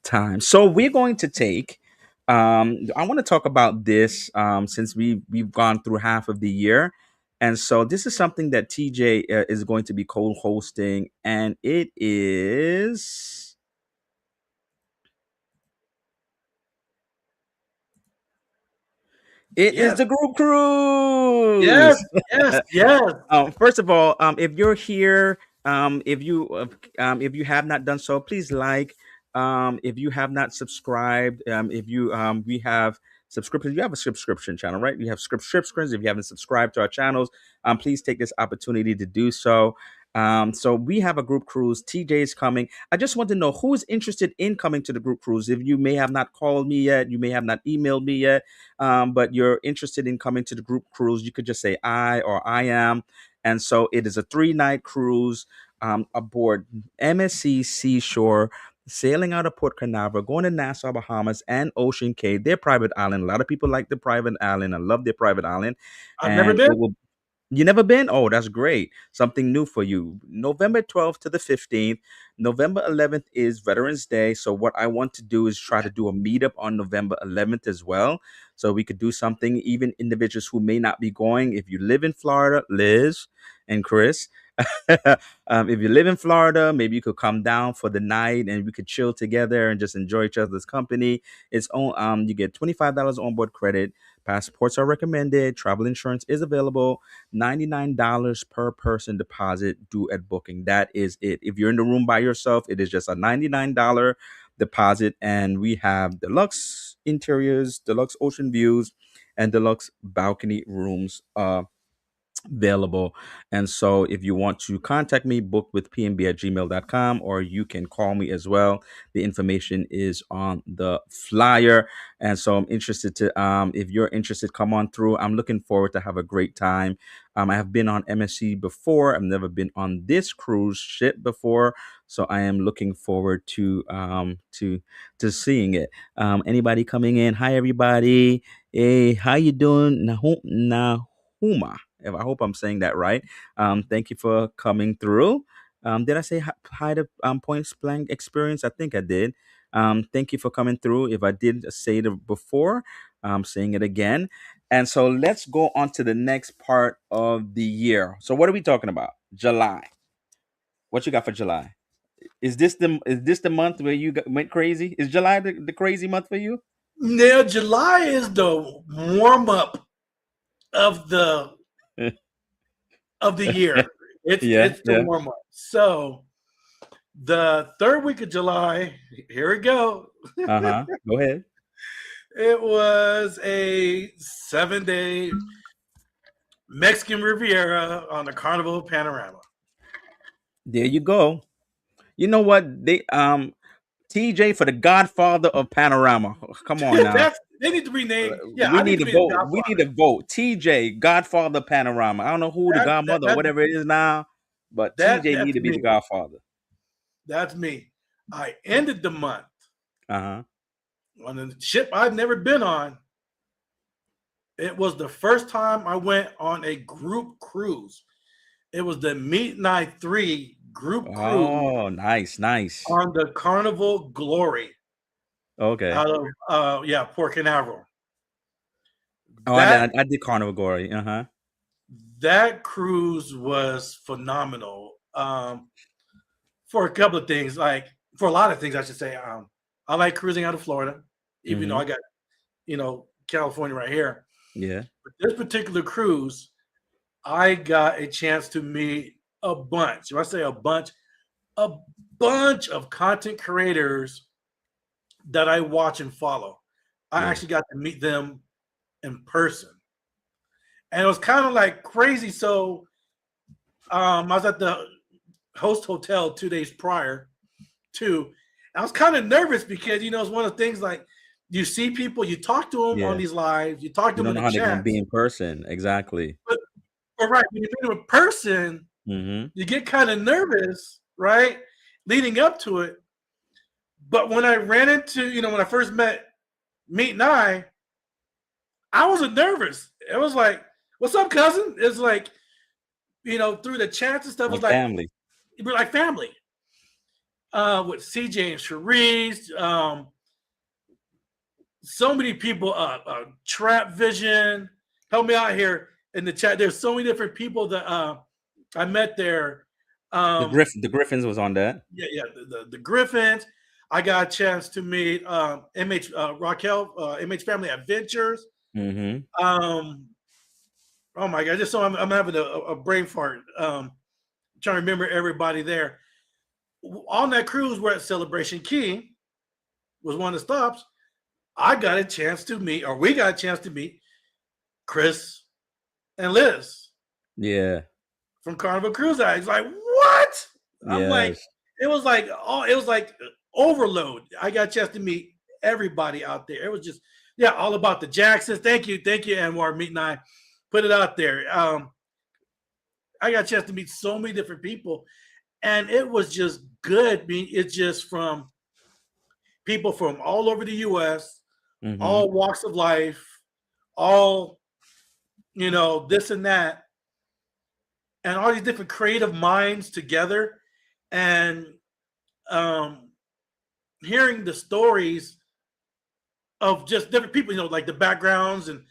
time. So we're going to take. I want to talk about this since we've gone through half of the year, and so this is something that TJ is going to be co-hosting, and it is Yes. the group Yes. cruise. Yes. Yes. First of all, if you're here, if you have not done so, please like. If you have not subscribed, if you we have subscriptions. You have a subscription channel, right? You have subscriptions. If you haven't subscribed to our channels, please take this opportunity to do so. So we have a group cruise. TJ is coming. I just want to know who's interested in coming to the group cruise. If you may have not called me yet, you may have not emailed me yet, but you're interested in coming to the group cruise, you could just say I or I am. And so it is a 3-night cruise. aboard MSC Seashore, sailing out of Port Canaveral, going to Nassau, Bahamas, and Ocean Cay, their private island. A lot of people like the private island. I love their private island. I've never And been. it will you never been? Oh, that's great. Something new for you. November 12th to the 15th. November 11th is Veterans Day. So, what I want to do is try to do a meetup on November 11th as well. So, we could do something, even individuals who may not be going. If you live in Florida, Liz and Chris, if you live in Florida, maybe you could come down for the night and we could chill together and just enjoy each other's company. It's on, you get $25 onboard credit. Passports are recommended. Travel insurance is available. $99 per person deposit due at booking. That is it. If you're in the room by yourself, it is just a $99 deposit. And we have deluxe interiors, deluxe ocean views, and deluxe balcony rooms available. And so if you want to contact me, book with pmb@gmail.com, or you can call me as well. The information is on the flyer. And so I'm interested to if you're interested, come on through. I'm looking forward to have a great time. I have been on MSC before. I've never been on this cruise ship before. So I am looking forward to seeing it. Anybody coming in? Hi everybody. Hey, how you doing? Nahuma. If I hope I'm saying that right. Thank you for coming through. Did I say hi to Points Blank Experience? I think I did. Thank you for coming through. If I did say it before, I'm saying it again. And so let's go on to the next part of the year. So what are we talking about? July. What you got for July? Is this the month where you went crazy? Is July the crazy month for you? Now, July is the warm up of the year. Yeah, It's the yeah. warm up. So the third week of July, here we go. Uh-huh. Go ahead. It was a 7-day Mexican Riviera on the Carnival Panorama. There you go. You know what? TJ for the Godfather of Panorama. Come on now. They need to rename. Yeah, We I need need to to be the vote. We need Godfather. to vote. TJ, Godfather Panorama. I don't know who the That, that, godmother or that, whatever it is now, but TJ need that's to be the me. Godfather. That's me. I ended the month Uh-huh. on a ship I've never been on. It was the first time I went on a group cruise. It was the Meet Night 3 group cruise Oh, nice, nice. on the Carnival Glory Okay. out of Port Canaveral. Oh, That I did Carnival Gory. Uh-huh. that cruise was phenomenal. For a couple of things, like for a lot of things, I should say. I like cruising out of Florida, even though Mm-hmm. I got California right here. Yeah. But this particular cruise, I got a chance to meet a bunch. When I say a bunch of content creators that I watch and follow. I Yeah. actually got to meet them in person. And it was kind of like crazy. So I was at the host hotel 2 days prior to. I was kind of nervous because it's one of the things like you see people, you talk to them on Yeah. these lives, you talk to You them don't in know the how they're gonna be chats, in person. Exactly. but right when you meet them in person, Mm-hmm. you get kind of nervous, right, leading up to it. But when I ran into, when I first met Meet and I wasn't nervous. It was like, "What's up, cousin?" It's like, through the chats and stuff, it's Like like family. we're like family. With CJ and Cherise, so many people. Trap Vision, help me out here in the chat. There's so many different people that I met there. The Griffins was on that. Yeah, the Griffins. I got a chance to meet MH Raquel, MH Family Adventures. Mm-hmm. Um, oh my god, just so I'm having a brain fart. Trying to remember everybody there. On that cruise, we're at Celebration Key, was one of the stops. I got a chance to meet, or we got a chance to meet Chris and Liz Yeah. from Carnival Cruise Lines. Like, what? I'm like, Yes. it was like overload. I got a chance to meet everybody out there. It was just, yeah, all about the Jacksons. Thank you, Anwar. Meet and I put it out there. I got a chance to meet so many different people, and it was just good. I mean, it's just from people from all over the U.S., Mm-hmm. all walks of life, all this and that, and all these different creative minds together, and um, hearing the stories of just different people, like the backgrounds and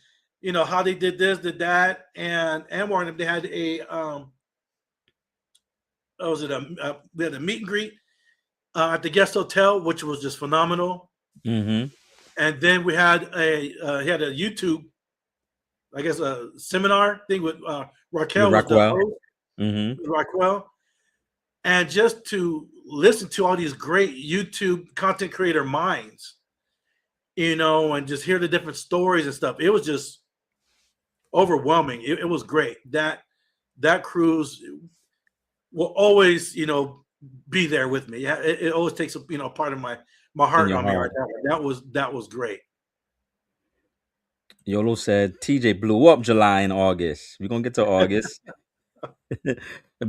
how they did this, did that, and one of them they had a was it we had a meet and greet at the guest hotel, which was just phenomenal. Mm-hmm. And then we had he had a YouTube, I guess, a seminar thing with With Raquel was the Rockwell. host, Mm-hmm. Raquel, and just to listen to all these great YouTube content creator minds, and just hear the different stories and stuff. It was just overwhelming. It was great. That cruise will always, be there with me. Yeah, it always takes a part of my In heart your on me right heart. now. That was great. Yolo said TJ blew up July and August. We're gonna get to August.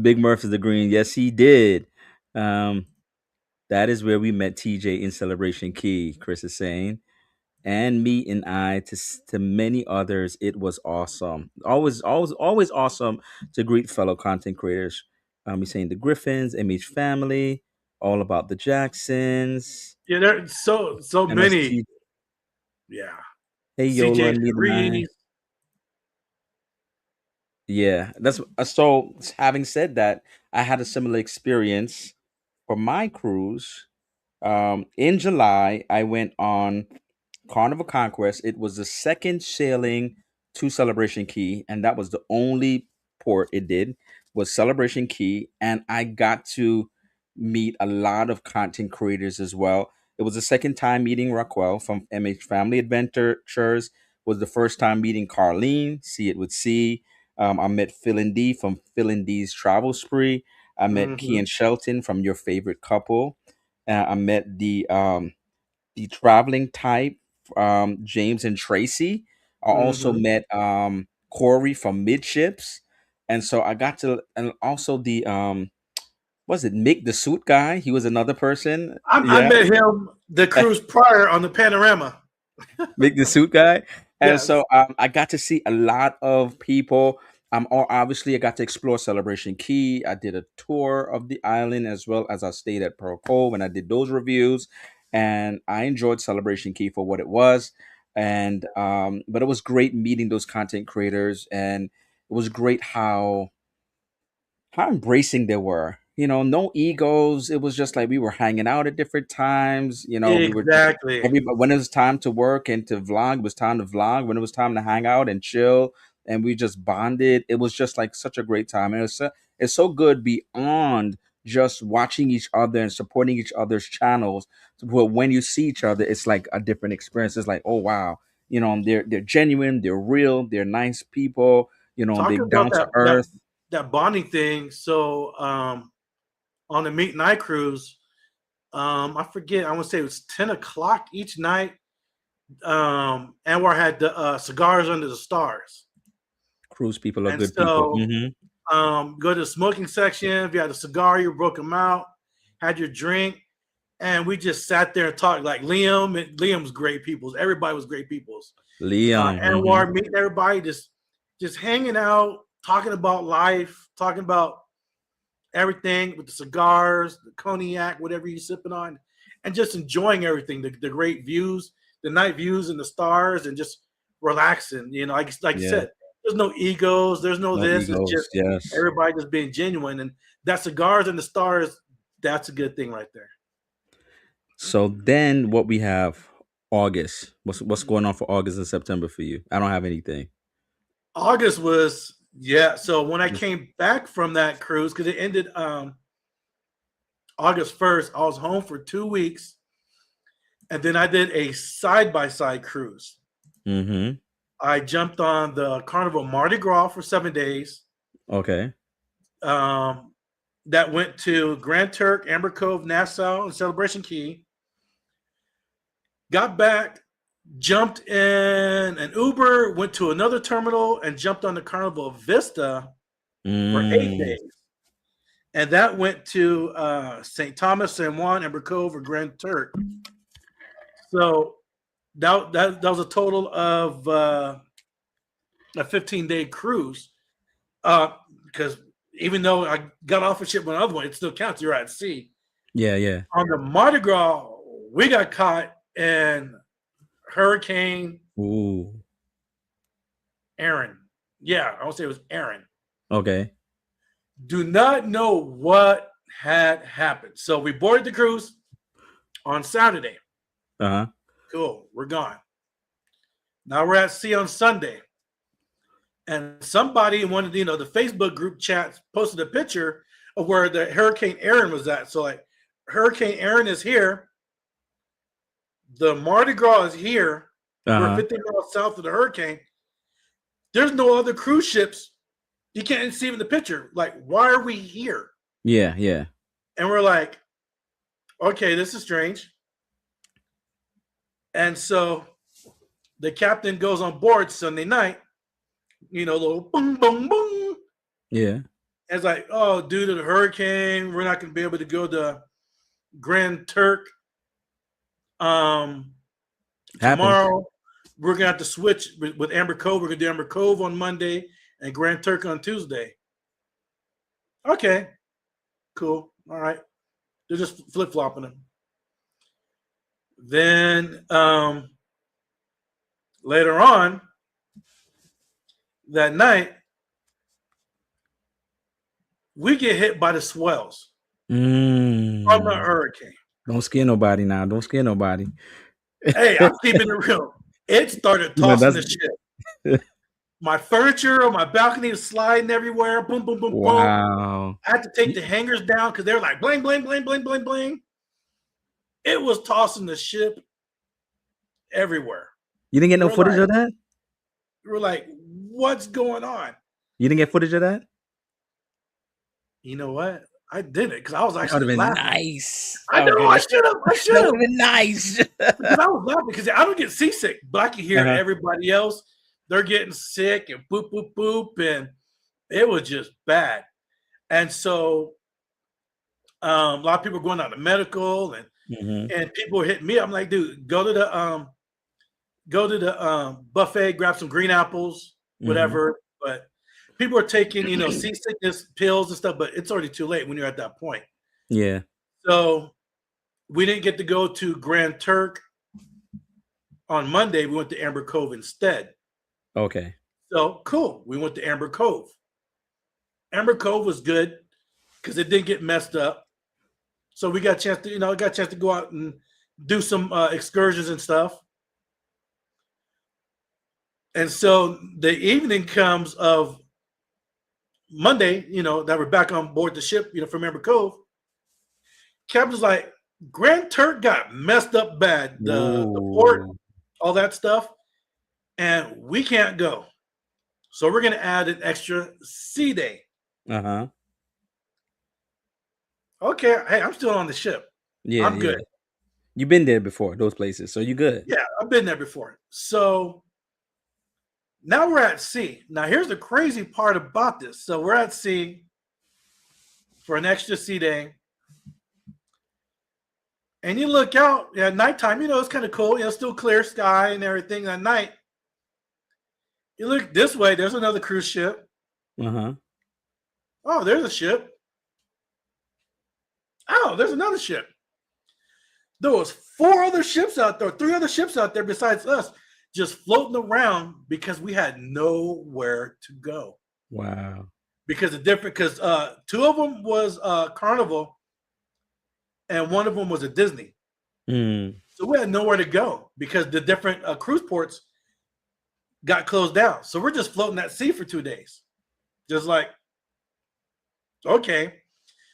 Big Murph is agreeing. Yes, he did. Um, that is where we met TJ in Celebration Key. Chris is saying, and me and I to many others. It was awesome. Always awesome to greet fellow content creators. He's saying the Griffins, MH family, all about the Jacksons, Yeah, there's so many. MST. Yeah, Hey Yola, CJ and me and I. Cherise. Yeah, that's so. Having said that, I had a similar experience for my cruise. In July, I went on Carnival Conquest. It was the second sailing to Celebration Key, and that was the only port it did was Celebration Key, and I got to meet a lot of content creators as well. It was the second time meeting Rockwell from MH Family Adventures. Was the first time meeting Carlene, See It With C. I met Phil and D from Phil and D's Travel Spree. I met Key Mm-hmm. and Shelton from Your Favorite Couple. I met the traveling type, James and Tracy. I also Mm-hmm. met Corey from Midships, and so I got to, and also the was it Mick the suit guy? He was another person. I Yeah, met him the cruise prior on the Panorama. Mick the suit guy. And Yes. so I got to see a lot of people. Obviously, I got to explore Celebration Key. I did a tour of the island as well as I stayed at Pearl Cove and I did those reviews. And I enjoyed Celebration Key for what it was. And but it was great meeting those content creators, and it was great how embracing they were. No egos. It was just like we were hanging out at different times. We were just Exactly. everybody when it was time to work and to vlog, it was time to vlog. When it was time to hang out and chill, and we just bonded. It was just like such a great time, and it's so good beyond just watching each other and supporting each other's channels. But when you see each other, it's like a different experience. It's like, oh wow, they're genuine, they're real, they're nice people. They're Talking about down to that earth. that bonding thing. So on the meet night cruise, I forget. I want to say it was 10 o'clock each night. Anwar had the cigars under the stars, Cruise people are and good people. so go to the smoking section. If you had a cigar, you broke them out, had your drink, and we just sat there and talked like Liam's great peoples. Everybody was great peoples. Liam. Anwar meeting everybody, just hanging out, talking about life, talking about everything with the cigars, the cognac, whatever you're sipping on, and just enjoying everything, the great views, the night views and the stars, and just relaxing. Like you Yeah. said, there's no egos, there's no No this. It's egos. just Yes. everybody just being genuine, and that cigars and the stars, that's a good thing right there. So then what we have August. What's going on for August and September for you? I don't have anything. August was yeah. So when I Just came back from that cruise, because it ended August 1st, I was home for 2 weeks, and then I did a side by side cruise. mm-hmm. I jumped on the Carnival Mardi Gras for 7 days. Okay. Um, that went to Grand Turk, Amber Cove, Nassau, and Celebration Key. Got back, jumped in an Uber, went to another terminal, and jumped on the Carnival Vista for 8 Mm. days. and that went to St. Thomas, San Juan, Ember Cove, or Grand Turk. So that was a total of a 15-day cruise. Because even though I got off a ship on the other one, it still counts. You're at sea. Yeah, yeah. On the Mardi Gras, we got caught in Hurricane Ooh. Aaron. Yeah, I would say it was Aaron. Okay. Do not know what had happened. So we boarded the cruise on Saturday. Uh-huh. Cool, we're gone. Now we're at sea on Sunday. And somebody in one of the, the Facebook group chats posted a picture of where the Hurricane Aaron was at. So like Hurricane Aaron is here. The Mardi Gras is here. We're 50 miles south of the hurricane. There's no other cruise ships. You can't see in the picture. Like, why are we here? Yeah, yeah. And we're like, okay, this is strange. And so the captain goes on board Sunday night, little boom, boom, boom. Yeah. And it's like, oh, due to the hurricane, we're not going to be able to go to Grand Turk tomorrow. We're going to have to switch with Amber Cove. We're going to do Amber Cove on Monday and Grand Turk on Tuesday. Okay, cool. All right. They're just flip-flopping them. Then later on that night, we get hit by the swells from the hurricane. Don't scare nobody now. Don't scare nobody. Hey, I'm keeping it real. It started tossing the shit. My furniture on my balcony was sliding everywhere. Boom, boom, boom, boom. I had to take the hangers down because they were like bling, bling, bling, bling, bling, bling. It was tossing the ship everywhere. You didn't get no footage of that? We were like, what's going on? You didn't get footage of that? You know what? I did it because I was actually that would have been laughing. nice. I know. I should have. That would have been nice. Because I was laughing because I don't get seasick, but I can hear everybody else. They're getting sick and boop, boop, boop. And it was just bad. And so a lot of people are going out to medical and people are hitting me. I'm like, dude, go to the buffet, grab some green apples, whatever. But people are taking, seasickness pills and stuff, but it's already too late when you're at that point. Yeah. So we didn't get to go to Grand Turk on Monday. We went to Amber Cove instead. Okay. So cool. We went to Amber Cove. Amber Cove was good because it didn't get messed up. So we got a chance to, go out and do some excursions and stuff. And so the evening comes of Monday, that we're back on board the ship, from Amber Cove. Captain's like, Grand Turk got messed up bad. The port, all that stuff. And we can't go. So we're going to add an extra sea day. Uh-huh. Okay. Hey, I'm still on the ship. Yeah, I'm good. You've been there before, those places. So you're good. Yeah, I've been there before. So now we're at sea. Now, here's the crazy part about this. So we're at sea for an extra sea day. And you look out at nighttime, it's kind of cool. Still clear sky and everything at night. You look this way, there's another cruise ship. Uh-huh. Oh, there's a ship. Oh, there's another ship. There was 4 other ships out there, 3 other ships out there besides us, just floating around because we had nowhere to go. Wow. Because 2 of them was Carnival and 1 of them was a Disney. So we had nowhere to go because the different cruise ports got closed down. So we're just floating at sea for 2 days. Just like, okay.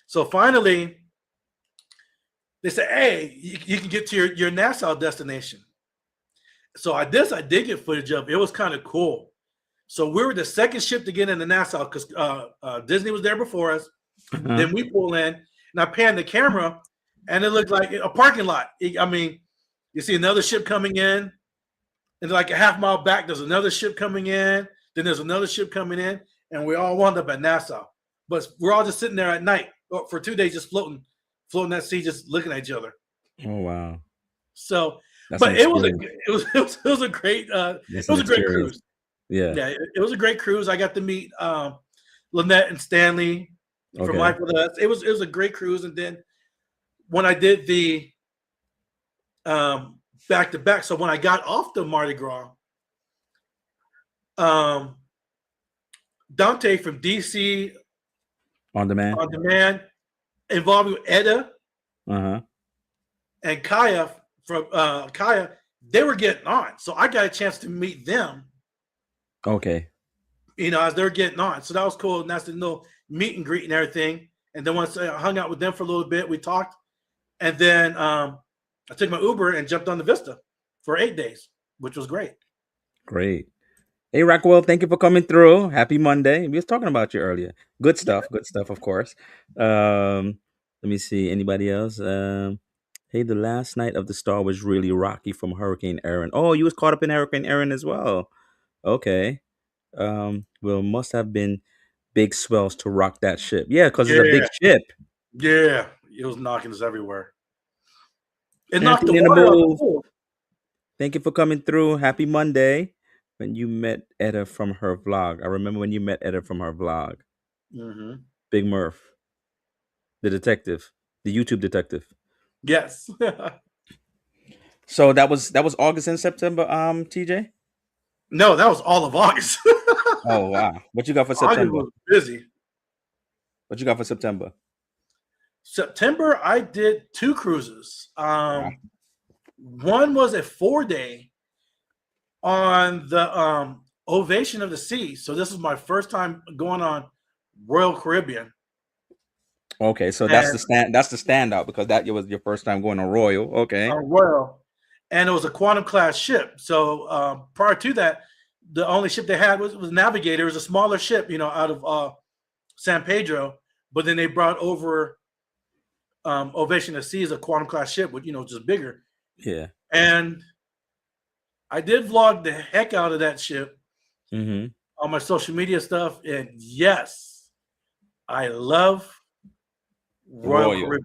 So finally, they said, hey, you can get to your Nassau destination. So I did get footage of. It was kind of cool. So we were the second ship to get into Nassau because Disney was there before us. Then we pull in, and I pan the camera, and it looked like a parking lot. You see another ship coming in, and like a half mile back, there's another ship coming in. Then there's another ship coming in, and we all wound up at Nassau. But we're all just sitting there at night. for 2 days, just floating that sea, just looking at each other. Oh wow, So, that's an but experience. it was a great That's it an was a great experience. cruise. Yeah. Yeah, it was a great cruise. I got to meet Lynette and Stanley from Okay. Life with Us. It was a great cruise. And then when I did the back to back, so when I got off the Mardi Gras, um, Dante from DC On demand. on demand, involving Edda Uh huh. and Kaya from Kaya, they were getting on. So I got a chance to meet them, Okay. as they're getting on. So that was cool. Nice to know meet and greet and everything. And then once I hung out with them for a little bit, we talked. And then I took my Uber and jumped on the Vista for 8 days, which was great. Great. Hey, Rockwell, thank you for coming through. Happy Monday. We was talking about you earlier. Good Yeah. stuff. Good stuff, of course. Let me see. Anybody else? Hey, the last night of the star was really rocky from Hurricane Aaron. Oh, you was caught up in Hurricane Aaron as well. Okay. Well, must have been big swells to rock that ship. Yeah, because it's a big Yeah. ship. Yeah. It was knocking us everywhere. It knocked the Anthony in the water out the move. pool. Thank you for coming through. Happy Monday. When you met Etta from her vlog. I remember when you met Etta from her vlog. Mm-hmm. Big Murph, the detective, the YouTube detective. Yes. So that was August and September, TJ? No, that was all of August. Oh wow. What you got for August September? was busy. What you got for September? September, I did 2 cruises. Wow. One was a 4-day on the Ovation of the Sea. So this is my first time going on Royal Caribbean. Okay, so And that's the standout because that was your first time going to Royal. Okay. Royal, and it was a quantum class ship. So prior to that, the only ship they had was Navigator. It was a smaller ship, out of San Pedro. But then they brought over Ovation of the Sea as a quantum class ship, with just bigger. Yeah. And I did vlog the heck out of that ship Mm-hmm. on my social media stuff. And yes, I love Royal Royal. Caribbean.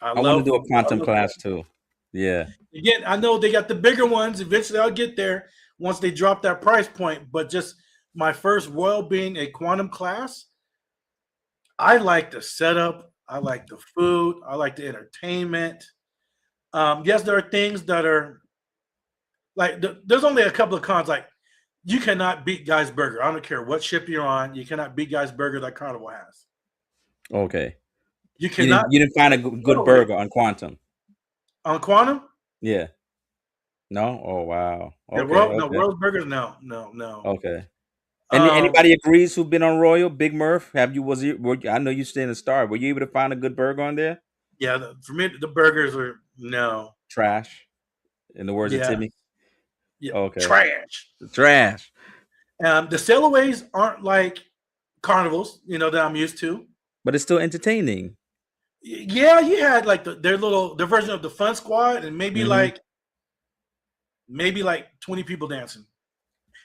I I want to love do a I quantum love class too. Yeah. Again, I know they got the bigger ones. Eventually, I'll get there once they drop that price point. But just my first Royal being a quantum class, I like the setup. I like the food. I like the entertainment. Yes, there are things that are like there's only a couple of cons. Like you cannot beat Guy's Burger. I don't care what ship you're on. You cannot beat Guy's Burger that Carnival has. Okay. You You cannot didn't you didn't find a good go it burger on quantum. on Quantum. Yeah. No? Oh wow. Yeah, Okay, No, okay. Royal Burgers. No, no, no. Okay. Um, Anybody agrees who've been on Royal? Big Murph? Have you was you I know you stay in the Star. Were you able to find a good burger on there? yeah, for me, the burgers are no. Trash. In the words of Yeah, Timmy. yeah, Okay. trash. Trash. The sailaways aren't like carnivals, that I'm used to. But it's still entertaining. Yeah, you had like their version of the Fun Squad, and Hmm. maybe like 20 people dancing.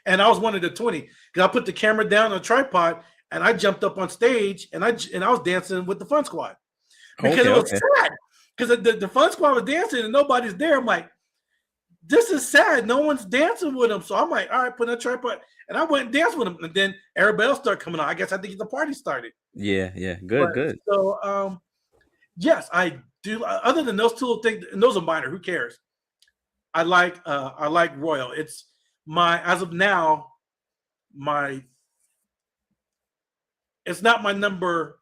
And I was one of the 20 because I put the camera down on a tripod and I jumped up on stage and I was dancing with the Fun Squad because Okay, it was okay. sad because the Fun Squad was dancing and nobody's there. I'm like, this is sad. No one's dancing with them. So I'm like, all right, put a tripod. And I went and danced with them. And then everybody else started coming on. I guess I had to get the party started. Yeah, yeah. But Good, good. so yes, I do. Other than those two little things, and those are minor, who cares? I like Royal. It's my as of now, my it's not my number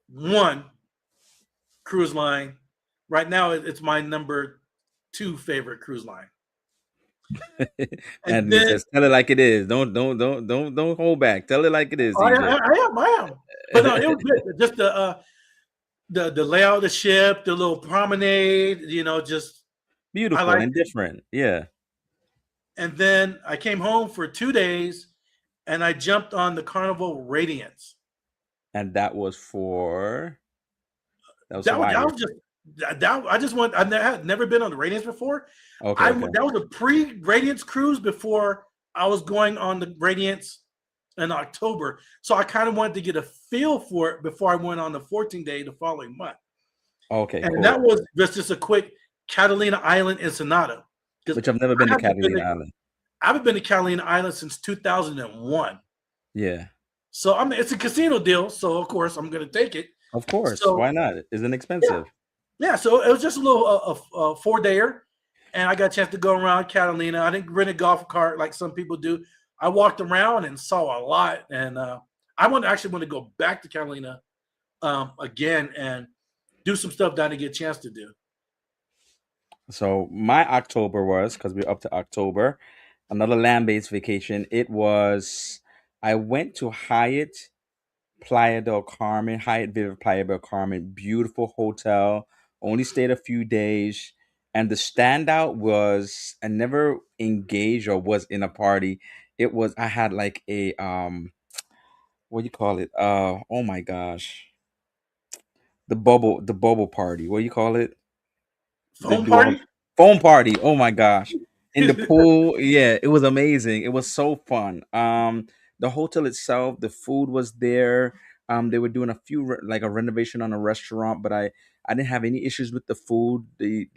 one cruise line. Right now, it's my number 2 favorite cruise line. And Anthony then says, "Tell it like it is. Don't hold back. Tell it like it is, TJ." I am. But no, it was good. Just the layout of the ship, the little promenade, just I Beautiful like and it. different. Yeah. And then I came home for 2 days and I jumped on the Carnival Radiance. And that was That Hawaii. was just that I just went. Had never been on the Radiance before. Okay, okay. That was a pre-Radiance cruise before I was going on the Radiance in October. So I kind of wanted to get a feel for it before I went on the 14th day the following month. Okay, And cool. that was just a quick Catalina Island Ensenada. Because Which I've never I been to haven't been Catalina to, Island. I haven't been to Catalina Island since 2001. Yeah, So I mean, it's a casino deal. So of course I'm going to take it. of course. So Why not? It isn't yeah, expensive. yeah. So it was just a little 4-dayer, and I got a chance to go around Catalina. I didn't rent a golf cart like some people do. I walked around and saw a lot, and I actually want to go back to Catalina again and do some stuff that I didn't get a chance to do. So my October was, because we're up to October, another land-based vacation. It was I went to Hyatt Playa del Carmen, Hyatt Viva Playa del Carmen, beautiful hotel. Only stayed a few days. And the standout was I never engaged or was in a party. It was I had like a what do you call it? Oh my gosh. The bubble party. What do you call it? They Phone do all party? foam party. Oh my gosh. In the pool. Yeah, it was amazing. It was so fun. The hotel itself, the food was there. They were doing a few like a renovation on a restaurant, but I didn't have any issues with the food. The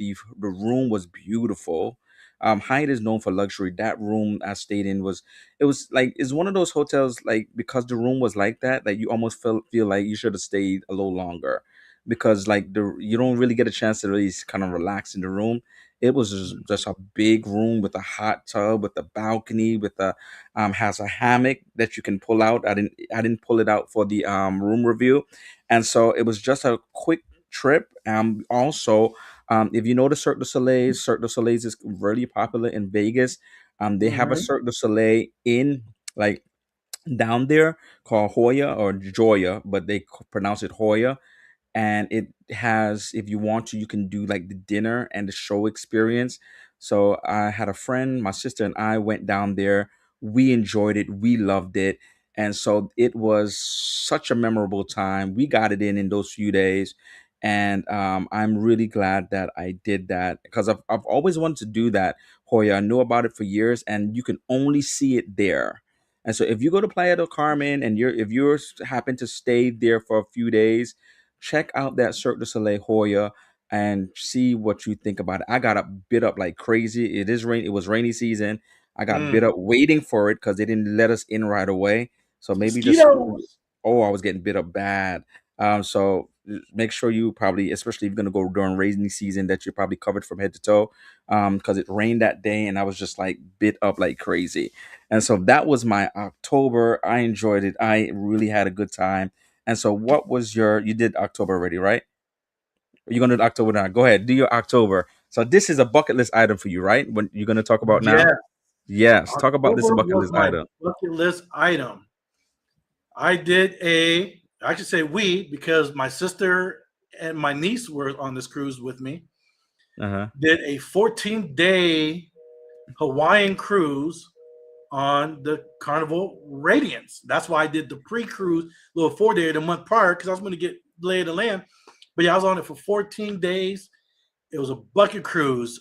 room was beautiful. Hyatt is known for luxury. That room I stayed in was it was like it's one of those hotels like because the room was like that you almost feel like you should have stayed a little longer because like the you don't really get a chance to really kind of relax in the room. It was just a big room with a hot tub, with a balcony, with a has a hammock that you can pull out. I didn't pull it out for the room review, and so it was just a quick trip. Also, if you know the Cirque du Soleil is really popular in Vegas. They have a Mhm. Cirque du Soleil in like down there called Hoya or Joya, but they pronounce it Hoya, and it has if you want to you can do like the dinner and the show experience. So I had a friend, my sister and I went down there. We enjoyed it, we loved it, and so it was such a memorable time. We got it in those few days, and I'm really glad that I did that because I've always wanted to do that. Hoya, I knew about it for years, and you can only see it there. And so if you go to Playa del Carmen and if you happen to stay there for a few days, check out that Cirque du Soleil Hoya and see what you think about it. I got up bit up like crazy. It was rainy season. I got bit Mm. up waiting for it because they didn't let us in right away. So maybe just Mosquitoes. oh, I was getting bit up bad. So make sure you probably, especially if you're gonna go during rainy season, that you're probably covered from head to toe. Because it rained that day and I was just like bit up like crazy. And so that was my October. I enjoyed it. I really had a good time. And so, what was you did October already, right? You're gonna do October now. Go ahead, do your October. So this is a bucket list item for you, right? When you're gonna talk about now? Yeah. Yes, talk about this October bucket was list my item. bucket list item. I should say we, because my sister and my niece were on this cruise with me, Uh huh. did a 14-day Hawaiian cruise on the Carnival Radiance. That's why I did the pre-cruise little 4-day the month prior because I was going to get lay of the land. But yeah, I was on it for 14 days. It was a bucket cruise.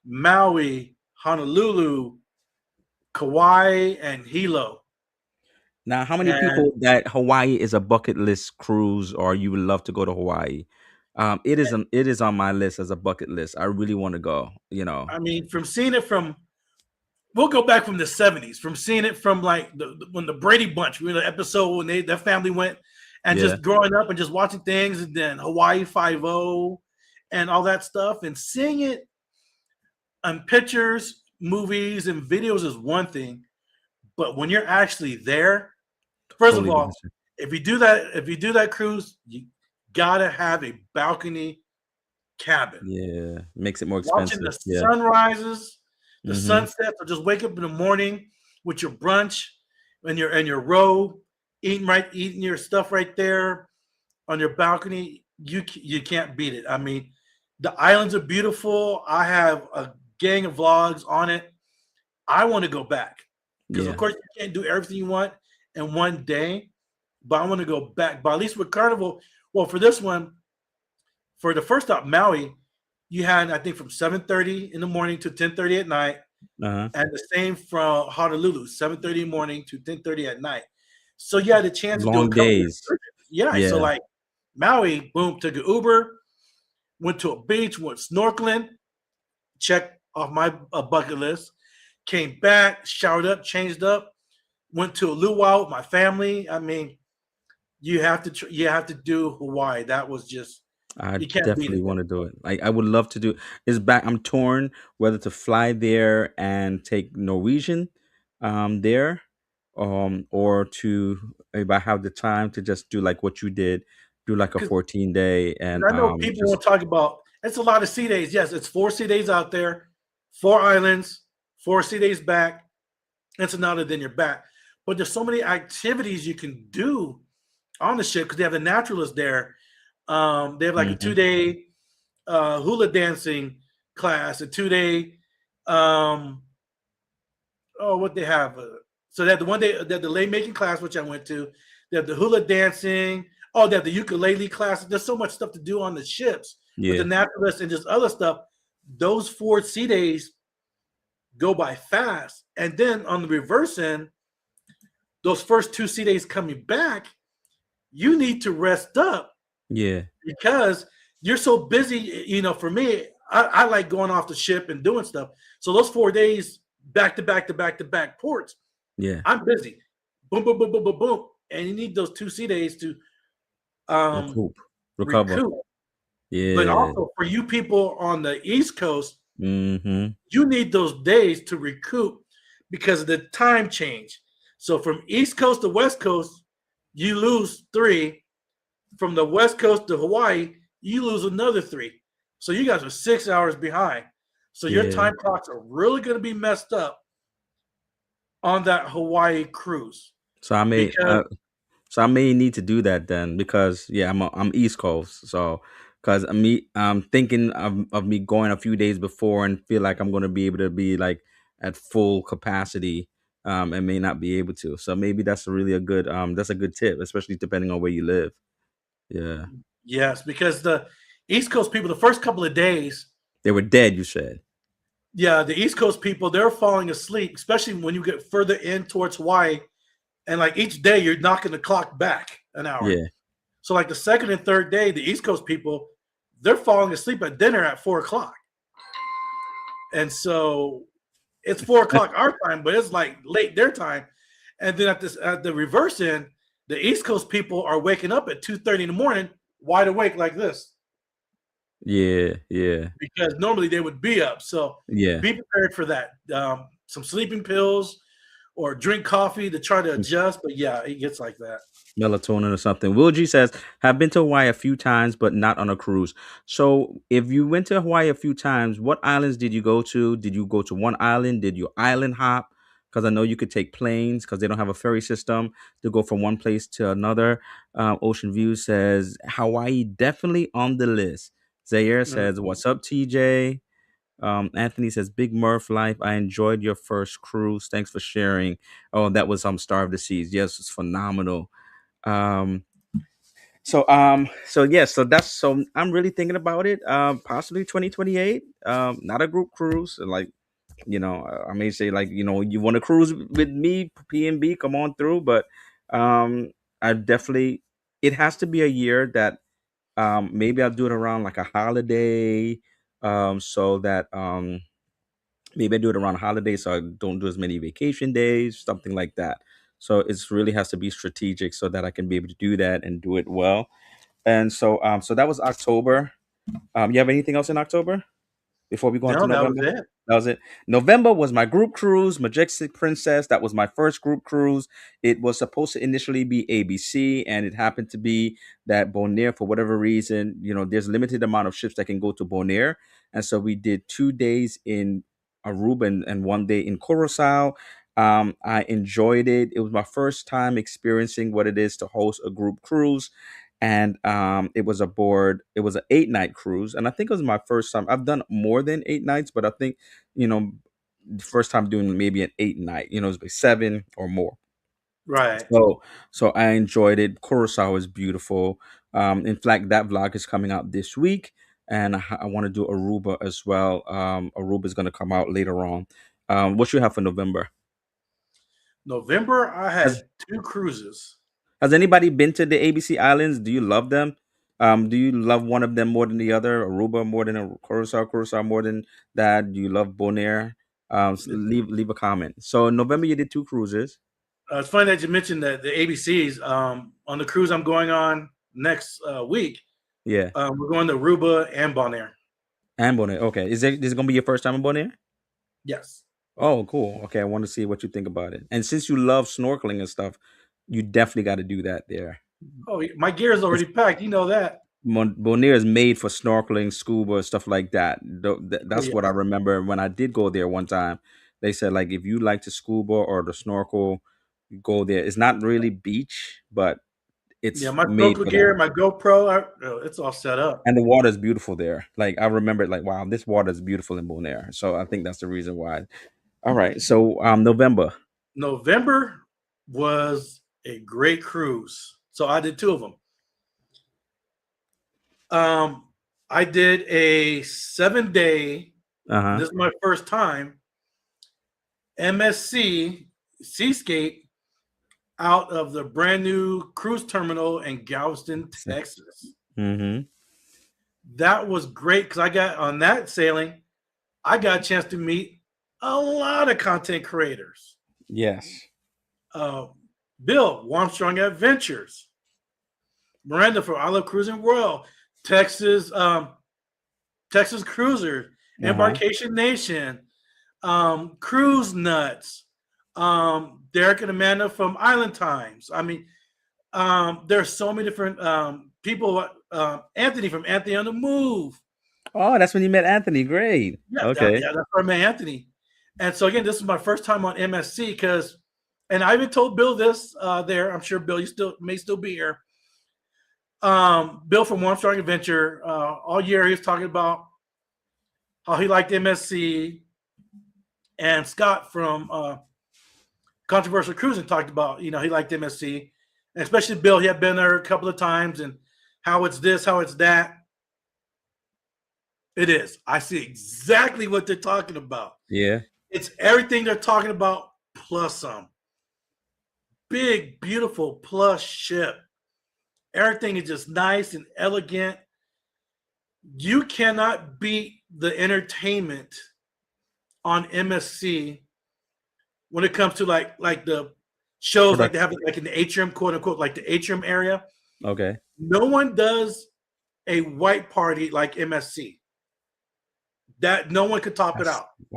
Maui, Honolulu, Kauai, and Hilo. Now, how many And people that Hawaii is a bucket list cruise, or you would love to go to Hawaii? It is on my list as a bucket list. I really want to go. I mean, from seeing it from we'll go back from the 70s, from seeing it from like when the Brady Bunch, the episode when their family went, and Yeah, just growing up and just watching things, and then Hawaii Five O, and all that stuff, and seeing it on pictures, movies, and videos is one thing, but when you're actually there, first of totally all, different. if you do that cruise, you gotta have a balcony cabin. Yeah, makes it more Watching expensive. the Yeah. sunrises, the Mm-hmm. sunsets, or just wake up in the morning with your brunch and your robe, eating your stuff right there on your balcony. You can't beat it. I mean, the islands are beautiful. I have a gang of vlogs on it. I want to go back because, of Yeah. course, you can't do everything you want in one day, but I want to go back. But at least with Carnival, well, for this one, for the first stop, Maui, you had I think from 7:30 in the morning to 10:30 at night. Uh-huh. and the same from Honolulu, 7:30 in the morning to 10:30 at night. So you had a chance to do a Long couple of days. excursions. Yeah, so Yeah. like Maui, boom, took an Uber, went to a beach, went snorkeling, checked off my bucket list, came back, showered up, changed up, went to a luau with my family. I mean, you have to do Hawaii. That was just I you can't beat definitely it. want to do it. Like I would love to do it's back. I'm torn whether to fly there and take Norwegian there or to if I have the time to just do like what you did, do like a Because 14-day and I know people just won't talk about it's a lot of sea days. Yes, it's 4 sea days out there, 4 islands, 4 sea days back. It's another, then you're back. But there's so many activities you can do on the ship because they have the naturalists there. They have like a two Mhm. day hula dancing class, a 2 day um, oh, what they have. So they have the one day they have the lay making class, which I went to. They have the hula dancing. Oh, they have the ukulele class. There's so much stuff to do on the ships with the Yeah. naturalists and just other stuff. Those 4 sea days go by fast. And then on the reverse end, those first 2 sea days coming back, you need to rest up Yeah. because you're so busy. You know, for me, I like going off the ship and doing stuff. So those 4 days back to back to back to back ports, Yeah. I'm busy. Boom, boom, boom, boom, boom, boom. And you need those 2 sea days to um, Recoup. Recover. recoup. But Yeah. also for you people on the East Coast, Mhm. you need those days to recoup because of the time change. So from East Coast to West Coast, you lose 3. From the West Coast to Hawaii, you lose another 3. So you guys are 6 hours behind. So your Yeah. time clocks are really going to be messed up on that Hawaii cruise So I may because So I may need to do that then because yeah, I'm East Coast. So because I'm thinking of me going a few days before and feel like I'm gonna be able to be like at full capacity, and may not be able to. So maybe that's really a good that's a good tip, especially depending on where you live. Yeah, yes, because the East Coast people, the first couple of days, they were dead. You said. yeah, the East Coast people, they're falling asleep, especially when you get further in towards Hawaii. And like each day, you're knocking the clock back an hour. Yeah, So like the second and third day, the East Coast people, they're falling asleep at dinner at 4 o'clock. And so it's 4 o'clock our time, but it's like late their time. And then at the reverse end, the East Coast people are waking up at 2:30 in the morning, wide awake like this, yeah, yeah, because normally they would be up. So yeah. be prepared for that. Some sleeping pills or drink coffee to try to adjust. But yeah, it gets like that. Melatonin or something. Will G says, have been to Hawaii a few times, but not on a cruise. So if you went to Hawaii a few times, what islands did you go to? Did you go to one island? Did you island hop? Because I know you could take planes because they don't have a ferry system to go from one place to another. Ocean View says, Hawaii definitely on the list. Zaire says, Mhm. what's up, TJ? Anthony says, Big Murph life. I enjoyed your first cruise. Thanks for sharing. Oh, that was Star of the Seas. Yes, it's phenomenal. Um, so yes, so that's so I'm really thinking about it. Possibly 2028. Not a group cruise. Like, I may say like, you want to cruise with me, P&B, come on through. But um, I definitely it has to be a year that maybe I'll do it around like a holiday. So that maybe I do it around a holiday so I don't do as many vacation days, something like that. So it's really has to be strategic so that I can be able to do that and do it well. And so that was October. You have anything else in October before we go on to No, that was November? it. That was it. November was my group cruise, Majestic Princess. That was my first group cruise. It was supposed to initially be ABC, and it happened to be that Bonaire, for whatever reason, there's limited amount of ships that can go to Bonaire, and so we did 2 days in Aruba and one day in Curacao. I enjoyed it. It was my first time experiencing what it is to host a group cruise, and it was an 8 night cruise, and I think it was my first time. I've done more than 8 nights, but I think you know the first time doing maybe an 8 night, it was like 7 or more. Right. So I enjoyed it. Curacao is beautiful. In fact, that vlog is coming out this week, and I want to do Aruba as well. Aruba is going to come out later on. What you have for November? November, I Has had two cruises. Has anybody been to the ABC Islands? Do you love them? Do you love one of them more than the other? Aruba more than a Curacao, Curacao more than that? Do you love Bonaire? Leave a comment. So in November you did two cruises. It's funny that you mentioned that the ABCs. On the cruise I'm going on next week, Yeah, we're going to Aruba and Bonaire. and Bonaire. Okay, this gonna be your first time in Bonaire? Yes. Oh, cool. Okay, I want to see what you think about it. And since you love snorkeling and stuff, you definitely got to do that there. Oh, my gear is already packed. You know that. Bonaire is made for snorkeling, scuba, stuff like that. Oh That's yeah. what I remember when I did go there one time. They said like if you like to scuba or the snorkel, you go there. It's not really beach, but Yeah, it's my made snorkel for that. gear, my GoPro, it's all set up. And the water is beautiful there. Like I remember, like wow, this water is beautiful in Bonaire. So I think that's the reason why. All right, so November. November was a great cruise. So I did two of them. Um, I did a 7 day, Uh and huh. this is my first time, MSC Seascape out of the brand new cruise terminal in Galveston, Texas. Mm-hmm. That was great because I got on that sailing, I got a chance to meet a lot of content creators. Yes. Uh, Bill, Armstrong Adventures, Miranda from I Love Cruising World, Texas, Texas Cruiser, Uh huh. Embarkation Nation, Cruise Nuts, Derek and Amanda from Island Times. I mean, there's so many different people. Anthony from Anthony on the Move. Oh, that's when you met Anthony. Great. Yeah, Okay. yeah, that's where I met Anthony. And so again, this is my first time on MSC because, and I even told Bill this there. I'm sure Bill, you still may still be here. Bill from Armstrong Adventure, all year he was talking about how he liked MSC, and Scott from Controversial Cruising talked about he liked MSC, and especially Bill. He had been there a couple of times, and how it's this, how it's that. It is. I see exactly what they're talking about. Yeah. It's everything they're talking about plus some. Big, beautiful plush ship. Everything is just nice and elegant. You cannot beat the entertainment on MSC when it comes to like the shows like Product. they have like in the atrium, quote unquote, like the atrium area. Okay. No one does a white party like MSC. That no one could top it That's out. Off the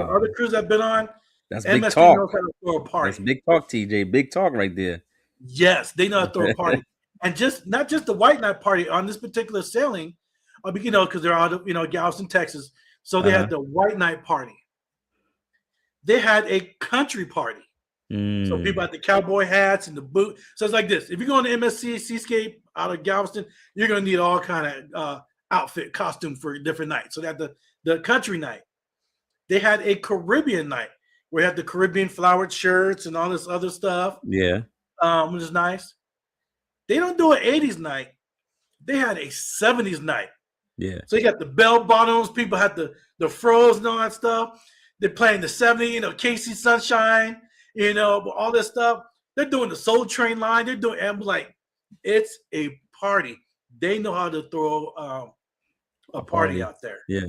wow. other cruises I've been on, That's big MSC talk. knows how to throw a That's party. big talk, TJ. Big talk right there. Yes, they know how to throw a party, and just not just the white night party on this particular sailing, because they're out of Galveston, Texas. So they Uh-huh. had the white night party. They had a country party. So people Mm. had the cowboy hats and the boot. So it's like this: if you're going to MSC Seascape out of Galveston, you're going to need all kind of outfit, costume for different nights. So they had the country night. They had a Caribbean night where they had the Caribbean flowered shirts and all this other stuff, Yeah. which is nice. They don't do an 80s night. They had a 70s night. Yeah. So you got the bell bottoms, people had the froze and all that stuff. They're playing the 70s, Casey Sunshine, all this stuff. They're doing the Soul Train line. They're doing, and I'm like, it's a party. They know how to throw a A party party. out there. Yeah.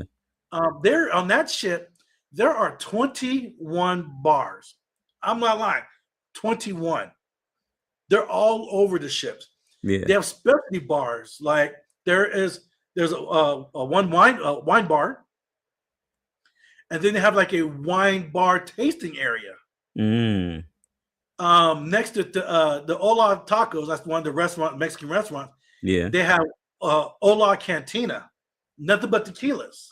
There on that ship, there are 21 bars. I'm not lying, 21. They're all over the ships. Yeah. They have specialty bars. Like there's a one wine bar, and then they have like a wine bar tasting area. Mm. Next to the Ola Tacos, that's one of the Mexican restaurants. Yeah. They have Ola Cantina, nothing but tequilas.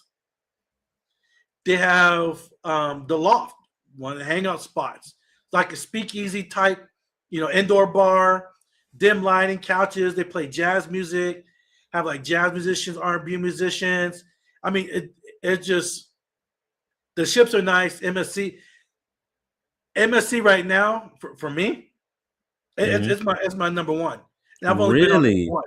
They have the Loft, one of the hangout spots. It's like a speakeasy type, indoor bar, dim lighting, couches. They play jazz music, have like jazz musicians, R&B musicians. I mean, it just the ships are nice. MSC right now for me, Hmm. it's my number one. And I've only been on it Really? once.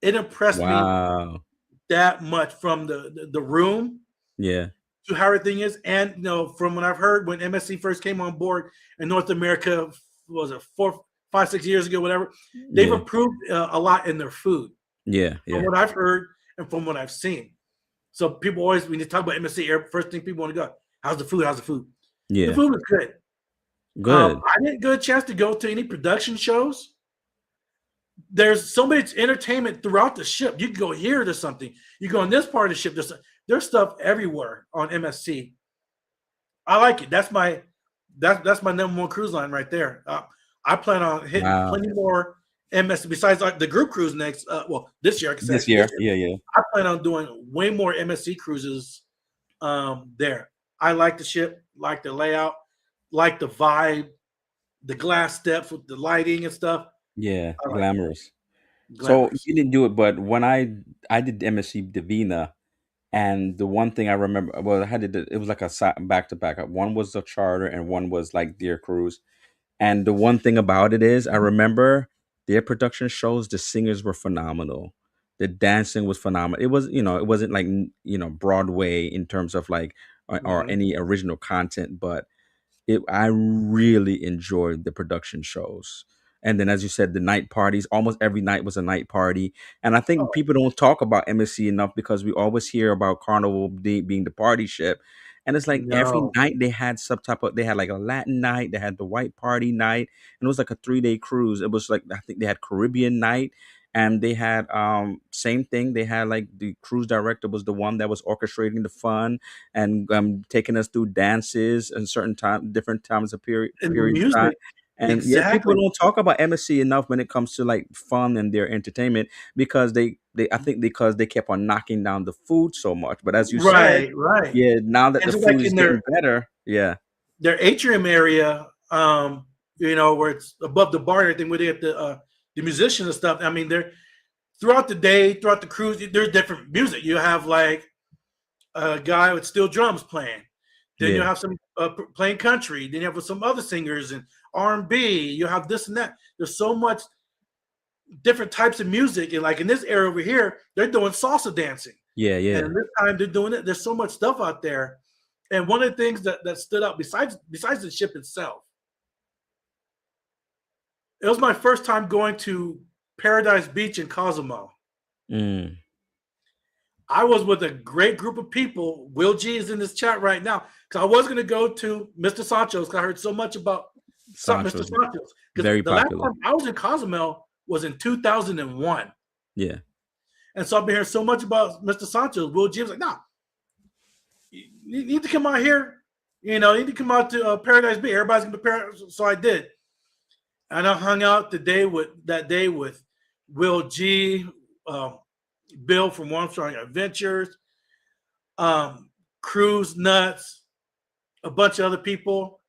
It impressed me Wow. that much from the room. Yeah. to how everything is. And from what I've heard, when MSC first came on board in North America, what was it 4, 5, 6 years ago, whatever, they've Yeah. improved a lot in their food, Yeah. from Yeah. what I've heard and from what I've seen. So people always, when you talk about MSC, first thing people want to go, how's the food? How's the food? The Yeah. food was good. Good. I didn't get a chance to go to any production shows. There's so much entertainment throughout the ship. You can go here to something. You go on this part of the ship. There's stuff everywhere on MSC. I like it. That's my number one cruise line right there. I plan on hitting Wow. plenty more MSC besides the group cruise next. Well, this year I can say This actually this year. year Yeah. Yeah. I plan on doing way more MSC cruises. There, I like the ship, like the layout, like the vibe, the glass steps with the lighting and stuff. Yeah. I like it. Glamorous. So Glamorous. you didn't do it, but when I did MSC Divina, and the one thing I remember, well, I had to do, it was like a back to back. One was a charter, and one was like Deer Cruise. And the one thing about it is, I remember their production shows. The singers were phenomenal. The dancing was phenomenal. It was, it wasn't like Broadway in terms of like or Mhm. any original content, but I really enjoyed the production shows. And then, as you said, the night parties. Almost every night was a night party. And I think Oh, people don't talk about MSC enough because we always hear about Carnival being the party ship. And it's like every no. night they had some type of. They had like a Latin night. They had the white party night, and it was like a 3 day cruise. It was like, I think they had Caribbean night, and they had same thing. They had like the cruise director was the one that was orchestrating the fun and taking us through dances and certain time, different times of And the period of time. music, And yeah, people exactly. don't talk about MSC enough when it comes to like fun and their entertainment because they I think because they kept on knocking down the food so much. But as you said, Right, right. yeah, now that And the just like food is in getting better, yeah, their atrium area, where it's above the bar and everything, where they have the musicians and stuff. I mean, they're throughout the day, throughout the cruise, there's different music. You have like a guy with steel drums playing. Then you yeah, have some playing country. Then you have some other singers and R&B. You have this and that. There's so much different types of music, and like in this area over here, they're doing salsa dancing, yeah, and yeah. this time they're doing it. There's so much stuff out there, and one of the things that stood out besides the ship itself, it was my first time going to Paradise Beach in Cozumel. Mm, I was with a great group of people. Will G is in this chat right now because I was going to go to Mr. Sancho's because I heard so much about Mr. Sancho's Sancho's. Because very the last popular. time I was in Cozumel was in 2001. Yeah, And so I've been hearing so much about Mr. Sancho's. Will G was like, nah, you need to come out here. You need to come out to Paradise Beach. Everybody's going to prepare. So I did. And I hung out that day with Will G, um, Bill from Armstrong Adventures, Cruise Nuts, a bunch of other people.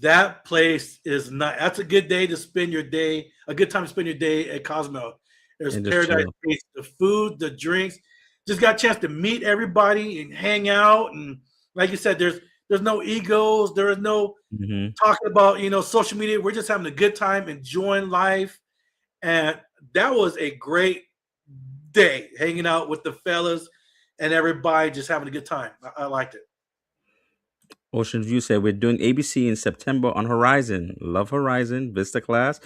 That place is not. That's a good day to spend your day. A good time to spend your day at Cozumel. There's and just Paradise chill. Beach, the food, the drinks. Just got a chance to meet everybody and hang out. And like you said, there's no egos. There is no Hmm. talking about social media. We're just having a good time, enjoying life, and that was a great day hanging out with the fellas and everybody just having a good time. I liked it. Ocean View said we're doing ABC in September on Horizon. Love Horizon Vista class.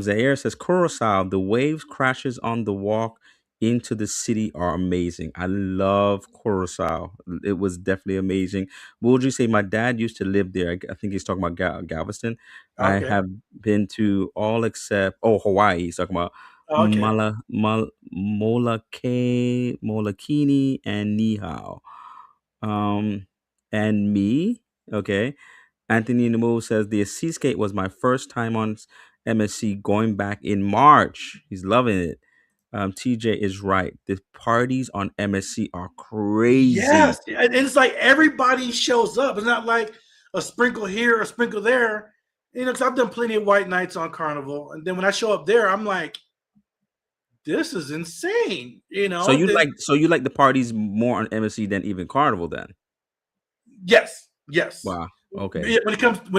Zaire says Curacao, the waves crashes on the walk into the city are amazing. I love Curacao. It was definitely amazing. Would you say my dad used to live there? I think he's talking about Galveston. I Okay. have been to all except Hawaii. He's talking about Okay. Molokini and Nihao. Um and me, okay. Anthony Nemo says the Seascape was my first time on MSC going back in March. He's loving it. TJ is right. The parties on MSC are crazy. Yes, and it's like everybody shows up. It's not like a sprinkle here, a sprinkle there. Because I've done plenty of white nights on Carnival, and then when I show up there, I'm like, this is insane. So you Then like the parties more on MSC than even Carnival then? yes, yes. Wow. Okay. Yeah, when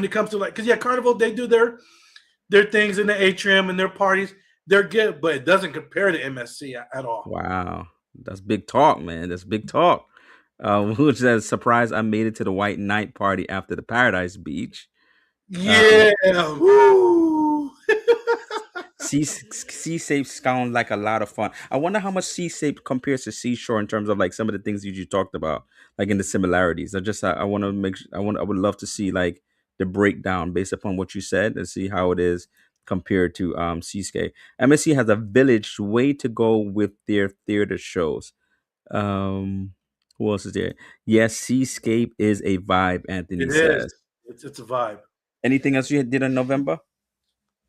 it comes to like, because yeah, Carnival they do their things in the atrium and their parties. They're good, but it doesn't compare to MSC at all. Wow. That's big talk, man. That's big talk. Which is surprise I made it to the White Night party after the Paradise Beach. Um, Yeah. Woo. Seasape sound like a lot of fun. I wonder how much Seasape compares to Seashore in terms of like some of the things you talked about, like in the similarities. I want to I would love to see like the breakdown based upon what you said and see how it is compared to Seascape. MSC has a village way to go with their theater shows. Um, who else is there? Yes, Seascape is a vibe. Anthony It is. says. It's a vibe. Anything else you did in November?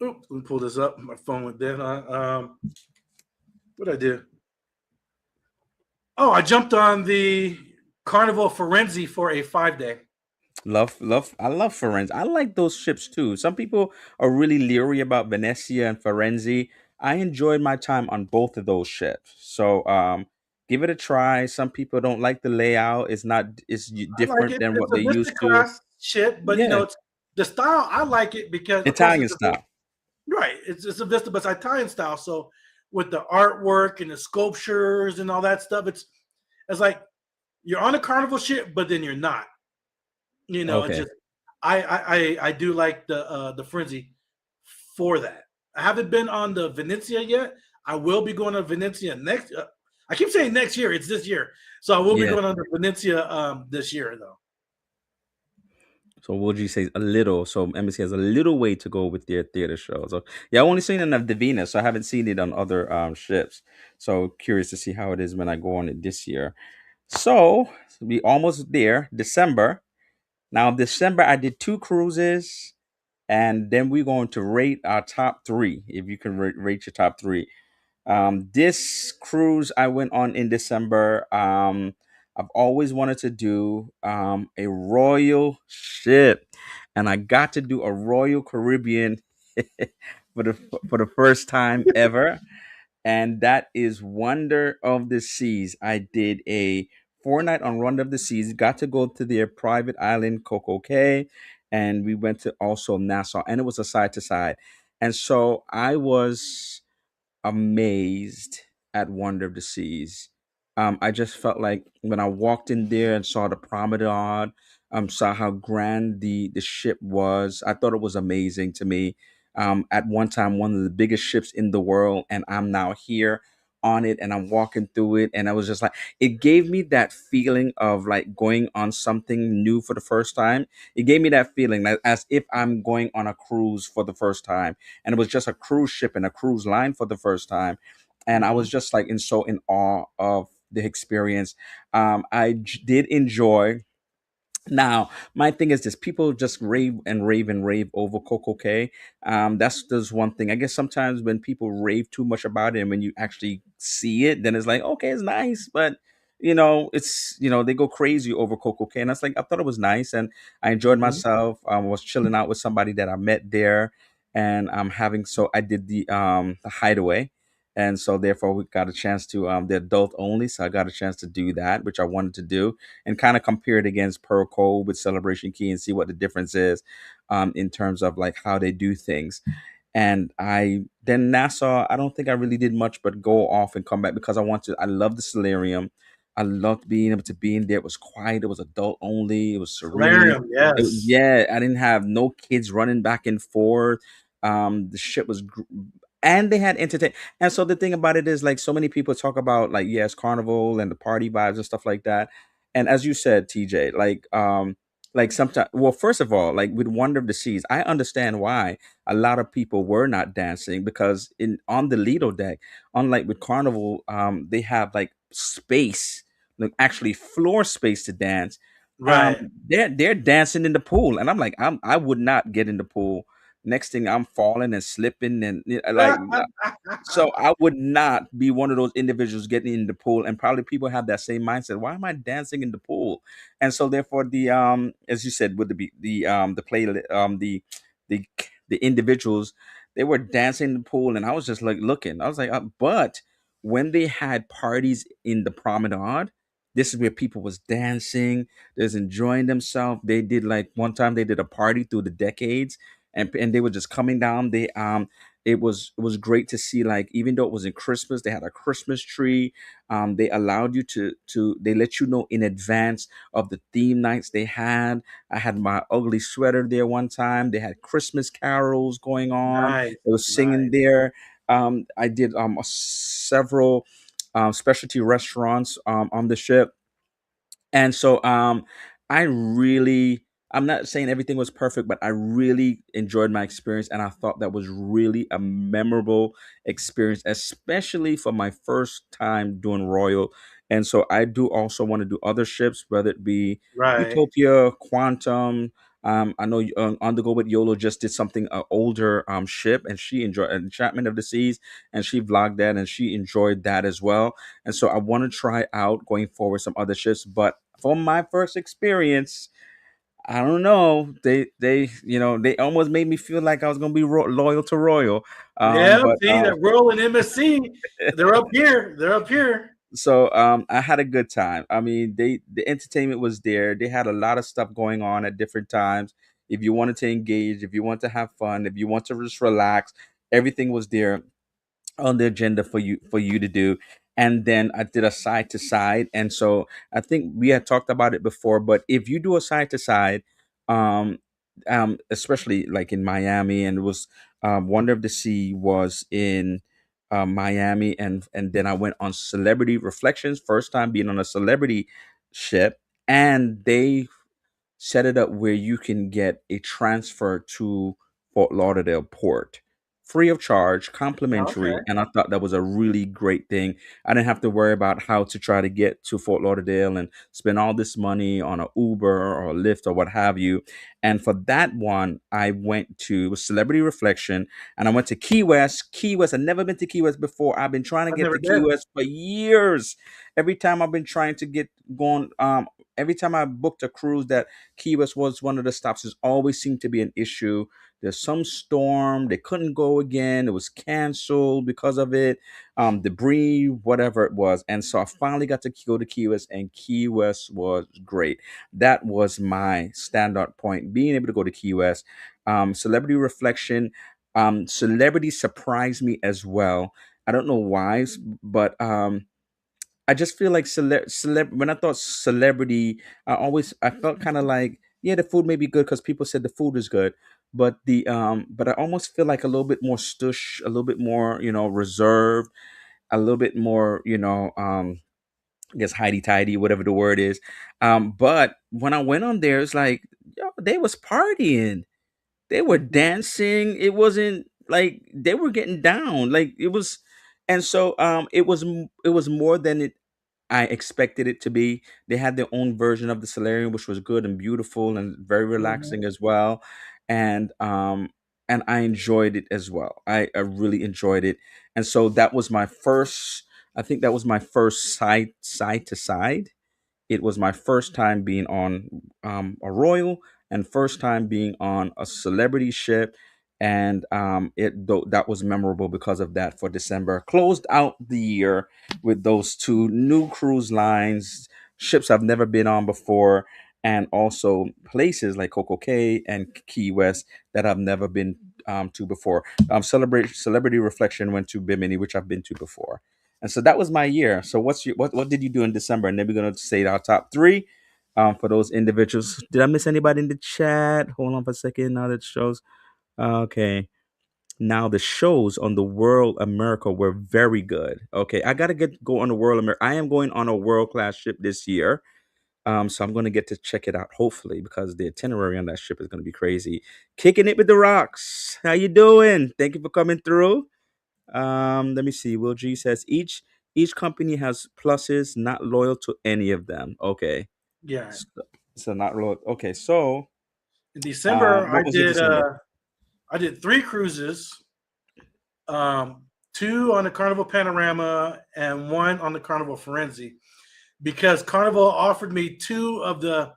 Oop, let me pull this up. My phone went dead. What I do? Oh, I jumped on the Carnival Forenzi for a 5 day. Love. I love Firenze. I like those ships too. Some people are really leery about Venezia and Firenze. I enjoyed my time on both of those ships. So give it a try. Some people don't like the layout. It's not. It's I like different it. than It's what a they Vista used to. class ship, but Yeah, it's the style. I like it because, of course, Italian it's a style. right. It's a Vista, but it's Italian style. So with the artwork and the sculptures and all that stuff, it's like you're on a carnival ship, but then you're not. It's Okay. just I do like the frenzy for that. I haven't been on the Venezia yet. I will be going to Venezia next. I keep saying next year. It's this year, so I will be Yeah. going on the Venezia this year though. So what would you say a little? So embassy has a little way to go with their theater show. So yeah, I only seen it on the Venus, so I haven't seen it on other ships. So curious to see how it is when I go on it this year. So we almost there. December. Now December I did two cruises, and then we're going to rate our top three. If you can rate your top three. This cruise I went on in December. I've always wanted to do a royal ship, and I got to do a Royal Caribbean for the first time ever, and that is Wonder of the Seas. I did a 4 night on Wonder of the Seas. Got to go to their private island, Coco Cay, and we went to also Nassau, and it was a side to side, and so I was amazed at Wonder of the Seas. I just felt like when I walked in there and saw the promenade, saw how grand the ship was. I thought it was amazing to me. At one time, one of the biggest ships in the world, and I'm now here on it, and I'm walking through it, and I was just like, it gave me that feeling of like going on something new for the first time. It gave me that feeling like, as if I'm going on a cruise for the first time, and it was just a cruise ship and a cruise line for the first time, and I was Mm-hmm. just like in awe of the experience. Did enjoy. Now, my thing is this: people just rave and rave and rave over Coco K. That's just one thing. I guess sometimes when people rave too much about it, and when you actually see it, then it's like, okay, it's nice, but it's they go crazy over Coco K, and that's like I thought it was nice, and I enjoyed Mm-hmm. myself. I was chilling out with somebody that I met there, and I'm having so I did the hideaway. And so therefore we got a chance to the adult only. So I got a chance to do that, which I wanted to do and kind of compare it against Pearl Cove with Celebration Key and see what the difference is in terms of like how they do things. And I then Nassau, I don't think I really did much but go off and come back because I love the solarium. I loved being able to be in there. It was quiet. It was adult only. It was serene. Solarium, yes. Yeah, I didn't have no kids running back and forth. The ship was, and they had entertain. And so the thing about it is, like, so many people talk about like, yes, carnival and the party vibes and stuff like that. And as you said, TJ, like sometimes, well, first of all, like with Wonder of the Seas, I understand why a lot of people were not dancing because in on the Lido deck, unlike with Carnival, they have like space, like actually floor space to dance. Um, Right. they're dancing in the pool, and I'm like, I would not get in the pool. Next thing, I'm falling and slipping, and like so I would not be one of those individuals getting in the pool, and probably people have that same mindset. Why am I dancing in the pool? And so therefore, the as you said, with the play the the individuals, they were dancing in the pool, and I was just like looking. I was like, but when they had parties in the promenade, this is where people was dancing, there's enjoying themselves. They did like one time they did a party through the decades, and they were just coming down. it was great to see, like, even though it was in Christmas, they had a Christmas tree. They allowed you to they let you know in advance of the theme nights they had. I had my ugly sweater there one time. They had Christmas carols going on. Nice, They was singing nice. there. I did several specialty restaurants on the ship. And so I really, I'm not saying everything was perfect, but I really enjoyed my experience, and I thought that was really a memorable experience, especially for my first time doing Royal. And so I do also want to do other ships, whether it be Right, Utopia, Quantum. I know On the Go with YOLO just did something older ship, and she enjoyed Enchantment of the Seas, and she vlogged that, and she enjoyed that as well. And so I want to try out going forward some other shifts. But from my first experience, I don't know. They almost made me feel like I was gonna be loyal to Royal. yeah. But See that Royal and MSC, they're up here. They're up here. so I had a good time. I mean, the entertainment was there. They had a lot of stuff going on at different times. If you wanted to engage, if you want to have fun, if you want to just relax, everything was there on the agenda for you to do. And then I did a side to side, and so I think we had talked about it before, but if you do a side to side, um especially like in Miami, and it was Wonder of the Sea was in Miami, and then I went on Celebrity Reflections, first time being on a celebrity ship, and they set it up where you can get a transfer to Fort Lauderdale port free of charge, Okay. complimentary. And I thought that was a really great thing. I didn't have to worry about how to try to get to Fort Lauderdale and spend all this money on a Uber or a Lyft or what have you. And for that one, I went to, it was Celebrity Reflection, and I went to Key West. Key West, I've never been to Key West before. I've been trying to I've get never to Key been. West for years. Every time I've been trying to get going, every time I booked a cruise that Key West was one of the stops, there's always seemed to be an issue. There's some storm, they couldn't go again, it was canceled because of it, debris, whatever it was. And so I finally got to go to Key West, and Key West was great. That was my standout point, being able to go to Key West. Celebrity Reflection, Celebrity surprised me as well. I don't know why, but I just feel like when I thought celebrity, I felt kind of like, yeah, the food may be good because people said the food is good, but I almost feel like a little bit more stush, a little bit more, reserved, a little bit more, I guess hidey tidy, whatever the word is. But when I went on there, it's like, yo, they was partying, they were dancing. It wasn't like they were getting down, like it was. And so it was more than I expected it to be. They had their own version of the solarium, which was good and beautiful and very Mhm. relaxing as well. And I enjoyed it as well. I really enjoyed it. And so that was my first. I think that was my first side to side. It was my first time being on a royal, and first time being on a celebrity ship, and that was memorable because of that. For December, closed out the year with those two new cruise lines, ships I've never been on before, and also places like Coco Cay and Key West that I've never been to before. Celebrate Celebrity Reflection went to Bimini, which I've been to before. And so that was my year. So what did you do in December? And then we're gonna say our top three for those individuals. Did I miss anybody in the chat? Hold on for a second. Now that shows. Okay. Now the shows on the World America were very good. Okay, I gotta go on a World America. I am going on a world class ship this year. So I'm gonna get to check it out hopefully, because the itinerary on that ship is gonna be crazy. Kicking it with the rocks. How you doing? Thank you for coming through. Let me see. Will G says each company has pluses, not loyal to any of them. Okay. Yeah. So, not loyal. Okay, so In December, what was your December? I did three cruises, two on the Carnival Panorama and one on the Carnival Firenze, because Carnival offered me two of the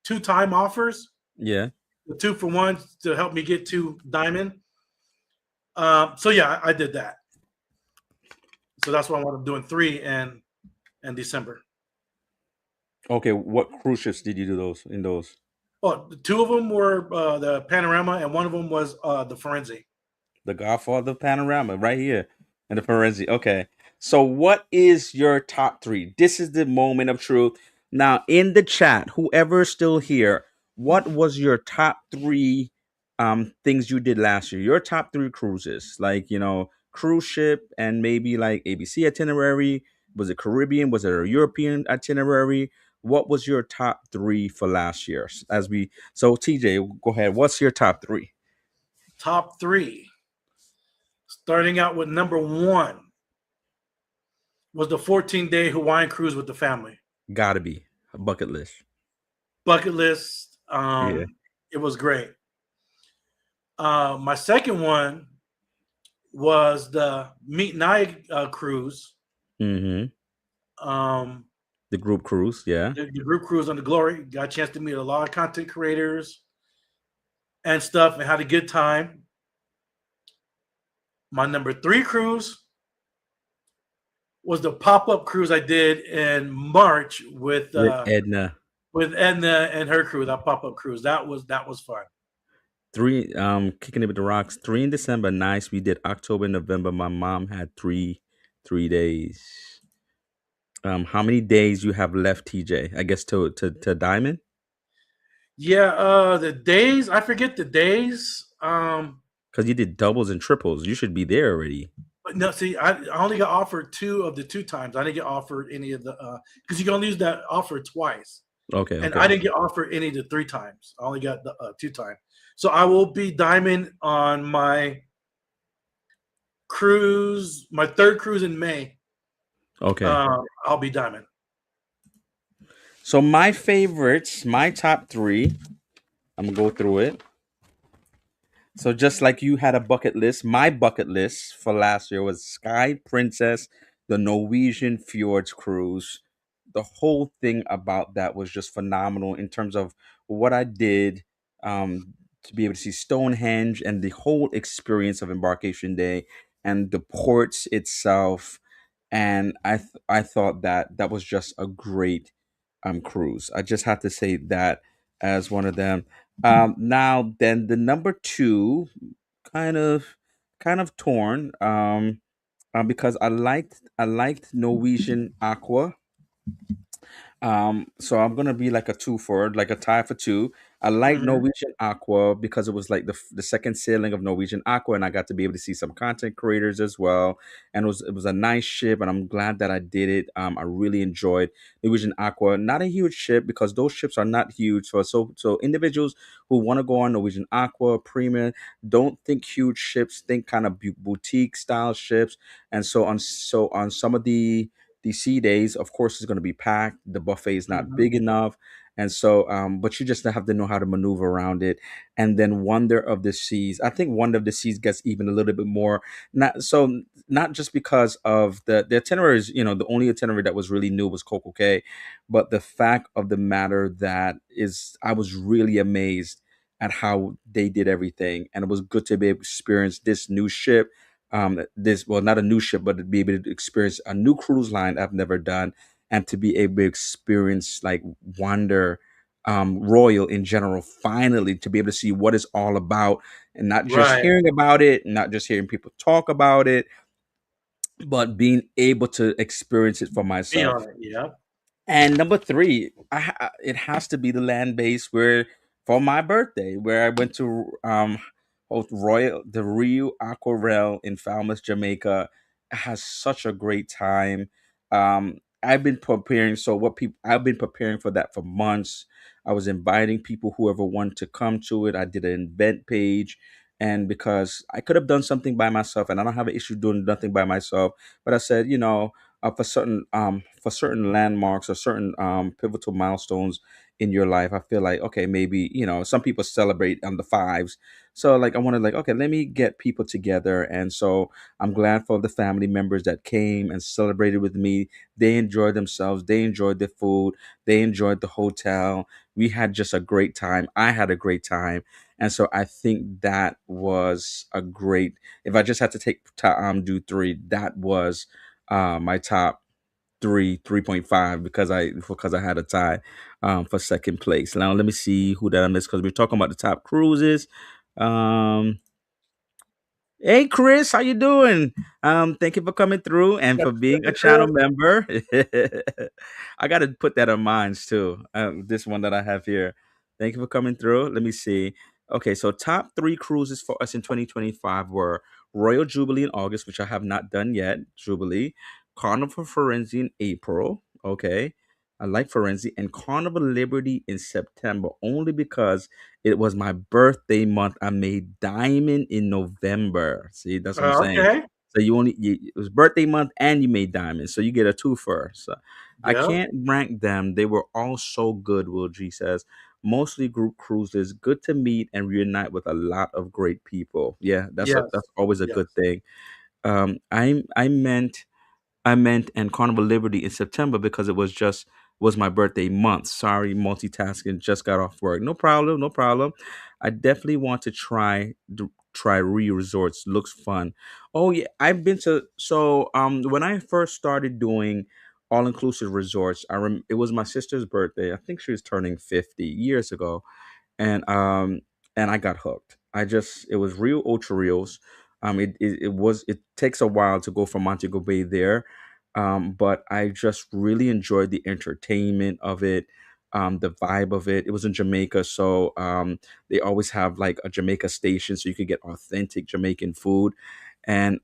two time offers, Yeah. the two for one to help me get to Diamond. So yeah, I did that. So that's why I'm doing three in December. Okay, what cruise ships did you do those in those? Well, two of them were the Panorama, and one of them was the Firenze. The Godfather panorama right here in the Ferenzi. Okay. So what is your top three? This is the moment of truth. Now in the chat, whoever's still here, what was your top three things you did last year? Your top three cruises. Like, cruise ship and maybe like ABC itinerary. Was it Caribbean? Was it a European itinerary? What was your top three for last year? TJ, go ahead. What's your top three? Top three. Starting out with number one was the 14-day Hawaiian cruise with the family. Gotta be a bucket list. Bucket list. Yeah. It was great. My second one was the Meet Night cruise. Mm-hmm. Um, The group cruise. Yeah. the group cruise on the Glory. Got a chance to meet a lot of content creators and stuff and had a good time. My number three cruise was the pop-up cruise I did in March With Edna. with Edna and her crew. That pop-up cruise that was fun. Three. Kicking it with the rocks. 3 in December. Nice. We did October, November. My mom had 3 days. How many days you have left, TJ? I guess to Diamond Yeah, the days I forget the days. because you did doubles and triples. You should be there already. But no, see, I only got offered two of the two times. I didn't get offered any of the because you can only use that offer twice, Okay. and Okay. I didn't get offered any of the three times. I only got the two times. So I will be diamond on my cruise, my third cruise in May. Okay. I'll be diamond. So my favorites, my top three. I'm gonna go through it. So just like you had a bucket list, my bucket list for last year was Sky Princess, the Norwegian Fjords cruise. The whole thing about that was just phenomenal in terms of what I did, to be able to see Stonehenge and the whole experience of embarkation day and the ports itself. And I thought that that was just a great cruise. I just have to say that as one of them. Now then the number two, kind of kind of torn, because I liked Norwegian Aqua. So I'm gonna be like a two for like a tie for two. I like Mm-hmm. Norwegian Aqua because it was like the second sailing of Norwegian Aqua, and I got to be able to see some content creators as well. And it was a nice ship, and I'm glad that I did it. I really enjoyed Norwegian Aqua. Not a huge ship because those ships are not huge. So individuals who want to go on Norwegian Aqua Premium, don't think huge ships, think kind of boutique style ships. And so on some of the sea days, of course, is going to be packed. The buffet is not Mm-hmm. big enough, and but you just have to know how to maneuver around it. And then Wonder of the Seas, I think Wonder of the Seas gets even a little bit more. Not just because of the itineraries. The only itinerary that was really new was Coco Cay, but the fact of the matter that is, I was really amazed at how they did everything, and it was good to be able to experience this new ship, this, well, not a new ship, but to be able to experience a new cruise line I've never done, and to be able to experience like Wonder, Royal in general, finally to be able to see what it's all about, and not just Right. hearing about it, not just hearing people talk about it, but being able to experience it for Be myself. on it. Yeah. And number three, it has to be the land base where, for my birthday, where I went to both the Rio Aquarel in Falmouth, Jamaica. I had such a great time. I've been preparing. So what people I've been preparing for that for months. I was inviting people, whoever wanted to come to it. I did an event page, and because I could have done something by myself, and I don't have an issue doing nothing by myself, but I said, for certain landmarks or certain pivotal milestones in your life, I feel like, okay, maybe, some people celebrate on the fives. So like I wanted, like, okay, let me get people together. And so I'm glad for the family members that came and celebrated with me. They enjoyed themselves, they enjoyed the food, they enjoyed the hotel. We had just a great time. I had a great time. And so I think that was a great, if I just had to do three, that was my top three, 3.5, because I had a tie for second place. Now let me see who that I missed, because we're talking about the top cruises. Um, Hey Chris, how you doing? Thank you for coming through and for being a channel member. I got to put that on mine too. This one that I have here. Thank you for coming through. Let me see. Okay, so top three cruises for us in 2025 were Royal Jubilee in August, which I have not done yet. Jubilee, Carnival Firenze in April. Okay, I like Firenze and Carnival Liberty in September only because it was my birthday month. I made diamond in November. See, that's what I'm saying. Okay. So it was birthday month and you made diamond, so you get a twofer. So I Yep. can't rank them. They were all so good. Will G says mostly group cruises. Good to meet and reunite with a lot of great people. Yeah, Yes. that's always a Yes. good thing. I meant and Carnival Liberty in September because it was my birthday month. Sorry, multitasking. Just got off work. No problem. No problem. I definitely want to try Rio Resorts. Looks fun. Oh yeah, I've been to. So when I first started doing all inclusive resorts, it was my sister's birthday. I think she was turning 50 years ago, and I got hooked. It was real ultra reels. It takes a while to go from Montego Bay there, but I just really enjoyed the entertainment of it, the vibe of it. It was in Jamaica, so they always have like a Jamaica station, so you could get authentic Jamaican food, and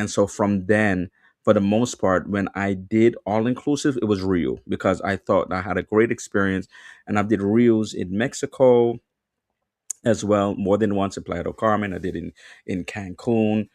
so from then. For the most part, when I did all inclusive, it was real because I thought I had a great experience, and I did reels in Mexico as well, more than once in Playa del Carmen. I did in Cancun.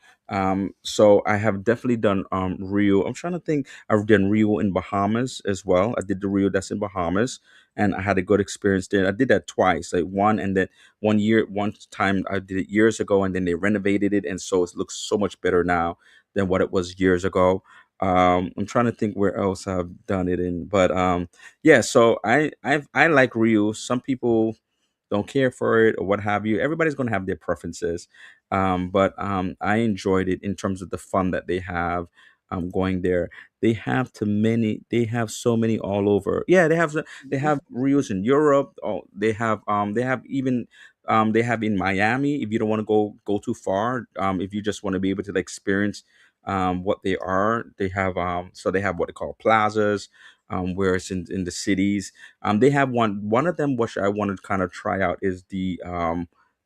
So I have definitely done Rio. I'm trying to think. I've done Rio in Bahamas as well. I did the Rio that's in Bahamas, and I had a good experience there. I did that twice, like one and then one time I did it years ago, and then they renovated it, and so it looks so much better now than what it was years ago. I'm trying to think where else I've done it in, but yeah. So I like Rio. Some people don't care for it or what have you. Everybody's going to have their preferences. But I enjoyed it in terms of the fun that they have going there. They have so many all over. Yeah, they have Rios in Europe. Oh, they have even they have in Miami if you don't want to go too far. If you just want to be able to like, experience what they are, they have so they have what they call plazas, where it's in the cities. They have one of them which I want to kind of try out is the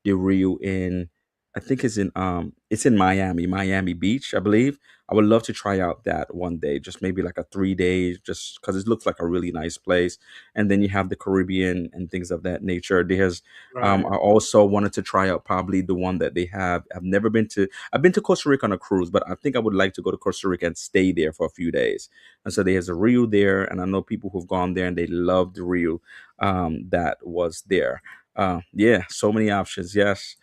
Rio in, I think it's in Miami Beach, I believe. I would love to try out that one day, just maybe like a 3 days, just because it looks like a really nice place. And then you have the Caribbean and things of that nature. There's Right. I also wanted to try out probably the one that they have. I've been to Costa Rica on a cruise, but I think I would like to go to Costa Rica and stay there for a few days. And so there's a reel there, and I know people who've gone there and they love the reel that was there. Yeah, so many options. Yes.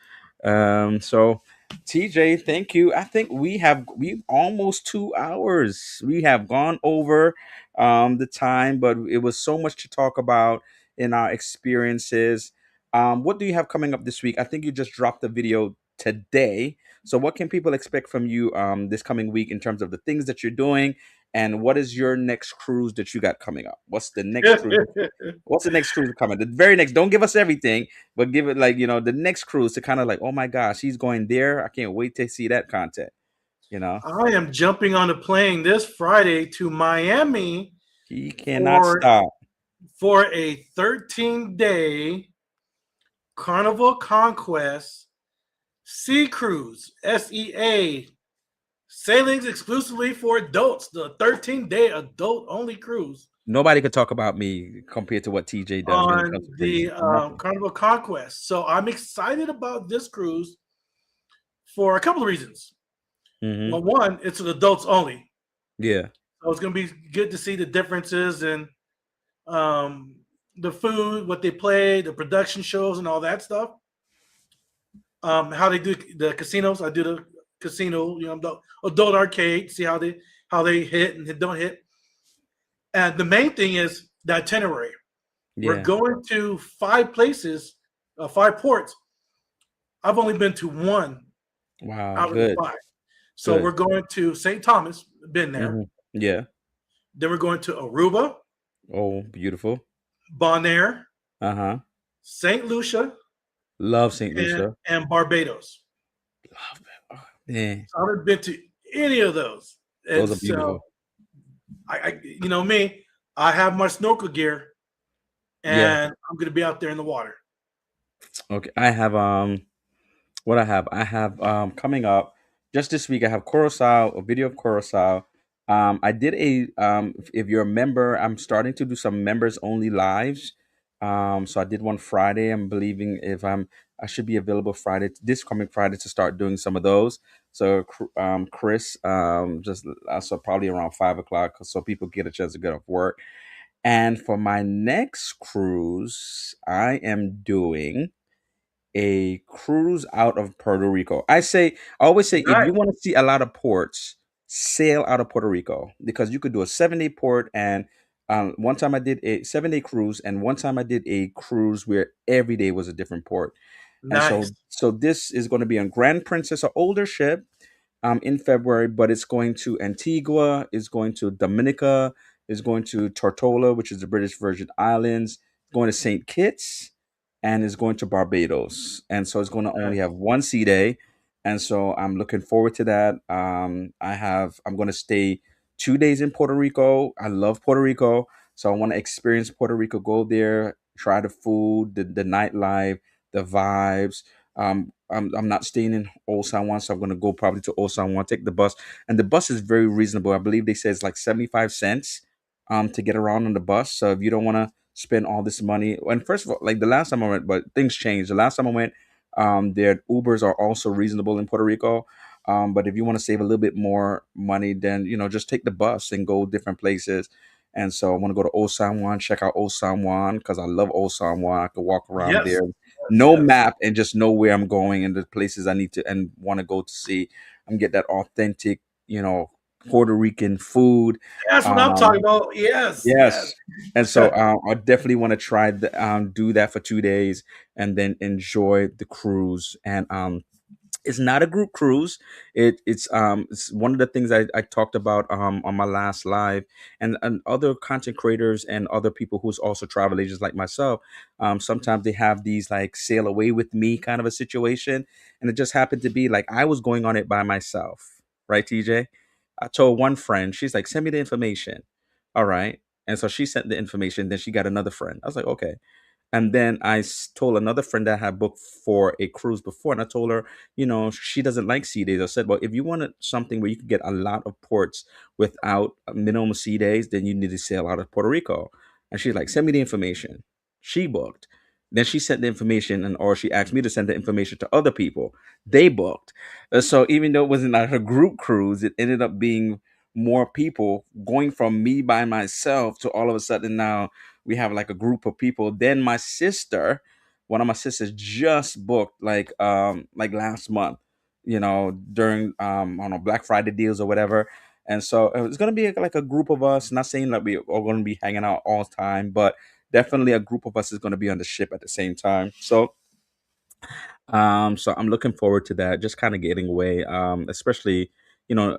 So TJ, thank you. I think we almost 2 hours. We have gone over the time, but it was so much to talk about in our experiences. What do you have coming up this week? I think you just dropped the video today. So what can people expect from you this coming week in terms of the things that you're doing? And what is your next cruise that you got coming up? What's the next cruise? What's the next cruise coming? The very next. Don't give us everything, but give it like the next cruise to kind of like, oh my gosh, he's going there. I can't wait to see that content. You know, I am jumping on a plane this Friday to Miami he cannot for stop. a 13-day Carnival Conquest Sea Cruise, SEA, sailings exclusively for adults, the 13-day adult only cruise Nobody could talk about me compared to what TJ does when it on comes to the cruising. Nothing. Carnival Conquest. So I'm excited about this cruise for a couple of reasons. Hmm. Well, one, it's an adults only. Yeah. So it's going to be good to see the differences in um, the food, what they play, the production shows, and all that stuff. How they do the casinos. I do the casino, adult arcade. See how they hit and don't hit. And the main thing is the itinerary. We're Yeah. going to 5 places, 5 ports. I've only been to one Wow. out of the Good. 5. So Good. we're going to St. Thomas, been there. Hmm. Yeah. Then we're going to Aruba, Oh, beautiful. Bonaire, Uh huh. St. Lucia, Love Saint Lucia. and Barbados. Love it. Yeah, So I haven't been to any of those. And those are so beautiful. you know me, I have my snorkel gear Yeah. and I'm going to be out there in the water. Okay. I have what I have coming up just this week. I have Curacao, a video of Curacao. I did a if you're a member, I'm starting to do some members only lives. So I did one Friday. I'm believing if I should be available Friday, this coming Friday, to start doing some of those. So Chris, just so probably around 5 o'clock, so people get a chance to get off work. And for my next cruise, I am doing a cruise out of Puerto Rico. I always say, if Nice. you want to see a lot of ports, sail out of Puerto Rico, because you could do a 7 day port. And one time I did a 7 day cruise, and one time I did a cruise where every day was a different port. And Nice. so this is going to be on Grand Princess, an older ship, in February, but it's going to Antigua, it's going to Dominica, it's going to Tortola, which is the British Virgin Islands, going to St. Kitts, and it's going to Barbados. And so it's going to only Nice. have one sea day. And so I'm looking forward to that. I'm going to stay 2 days in Puerto Rico. I love Puerto Rico. So I want to experience Puerto Rico, go there, try the food, the nightlife, the vibes. I'm not staying in Old San Juan, so I'm gonna go probably to Old San Juan, take the bus, and the bus is very reasonable. I believe they say it's like 75 cents, to get around on the bus. So if you don't want to spend all this money, and first of all, like the last time I went, but things changed. The last time I went, their Ubers are also reasonable in Puerto Rico. But if you want to save a little bit more money, then just take the bus and go different places. And so I want to go to Old San Juan, check out Old San Juan because I love Old San Juan. I could walk around Yes. there, Yes. no Yes. map, and just know where I'm going and the places I need to and want to go to see. I'm get that authentic, Puerto Rican food. That's what I'm talking Um, about. Yes. Yes. yes, and so I definitely want to try do that for 2 days and then enjoy the cruise. And it's not a group cruise. It's one of the things I talked about on my last live, and other content creators and other people who's also travel agents like myself. Sometimes they have these like sail away with me kind of a situation, and it just happened to be like I was going on it by myself, right, TJ? I told one friend, she's like, send me the information. All right. And so she sent the information. Then she got another friend. I was like, okay. And then told another friend that I had booked for a cruise before, and I told her, she doesn't like sea days. I said, well, if you wanted something where you could get a lot of ports without a minimum sea days, then you need to sail out of Puerto Rico. And she's like, send me the information. She booked. Then she sent the information, or she asked me to send the information to other people. They booked. So even though it wasn't like a group cruise, it ended up being more people going from me by myself to all of a sudden now we have like a group of people. Then my sister, one of my sisters, just booked like last month, during I don't know, Black Friday deals or whatever. And so it's gonna be like a group of us. Not saying that we are gonna be hanging out all the time, but definitely a group of us is gonna be on the ship at the same time. So I'm looking forward to that. Just kind of getting away. Especially,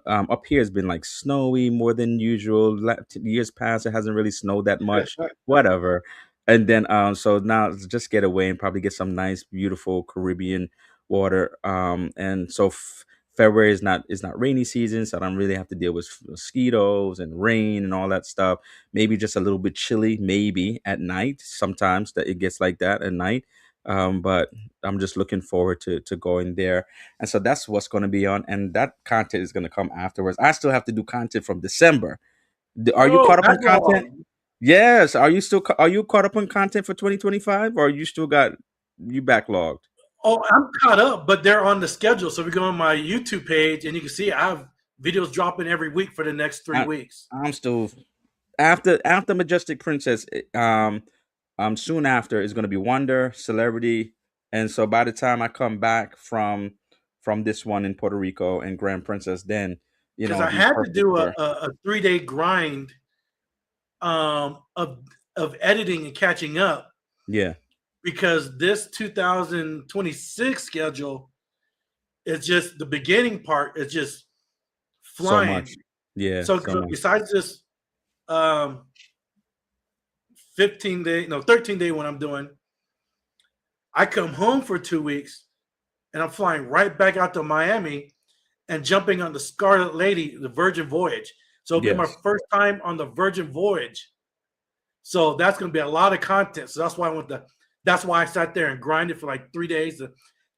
up here has been like snowy more than usual. Years past, it hasn't really snowed that much. Whatever. And then, so now it's just get away and probably get some nice, beautiful Caribbean water. And so February is not rainy season, so I don't really have to deal with mosquitoes and rain and all that stuff. Maybe just a little bit chilly, maybe at night. Sometimes that it gets like that at night. But I'm just looking forward to going there. And so that's what's going to be on. And that content is going to come afterwards. I still have to do content from December. Are you Oh, caught up on content? backlog. Yes. Are you caught up on content for 2025, or you still got you backlogged? Oh, I'm caught up, but they're on the schedule. So if you go on my YouTube page and you can see I have videos dropping every week for the next three I, weeks. I'm still after Majestic Princess. Soon after is going to be Wonder Celebrity, and so by the time I come back from this one in Puerto Rico and Grand Princess, then Because it'll I be had to perfect do for. a 3 day grind um, of of editing and catching up Yeah, because this 2026 schedule is just the beginning part is just so flying. much. Yeah, So so much. besides this um, 15 day, no 13 day when I'm doing, I come home for 2 weeks and I'm flying right back out to Miami. and jumping on the Scarlet Lady, the Virgin Voyage. So it'll be my Yes. first time on the Virgin Voyage. So that's going to be a lot of content. So that's why I went to. That's why I sat there and grinded for like 3 days to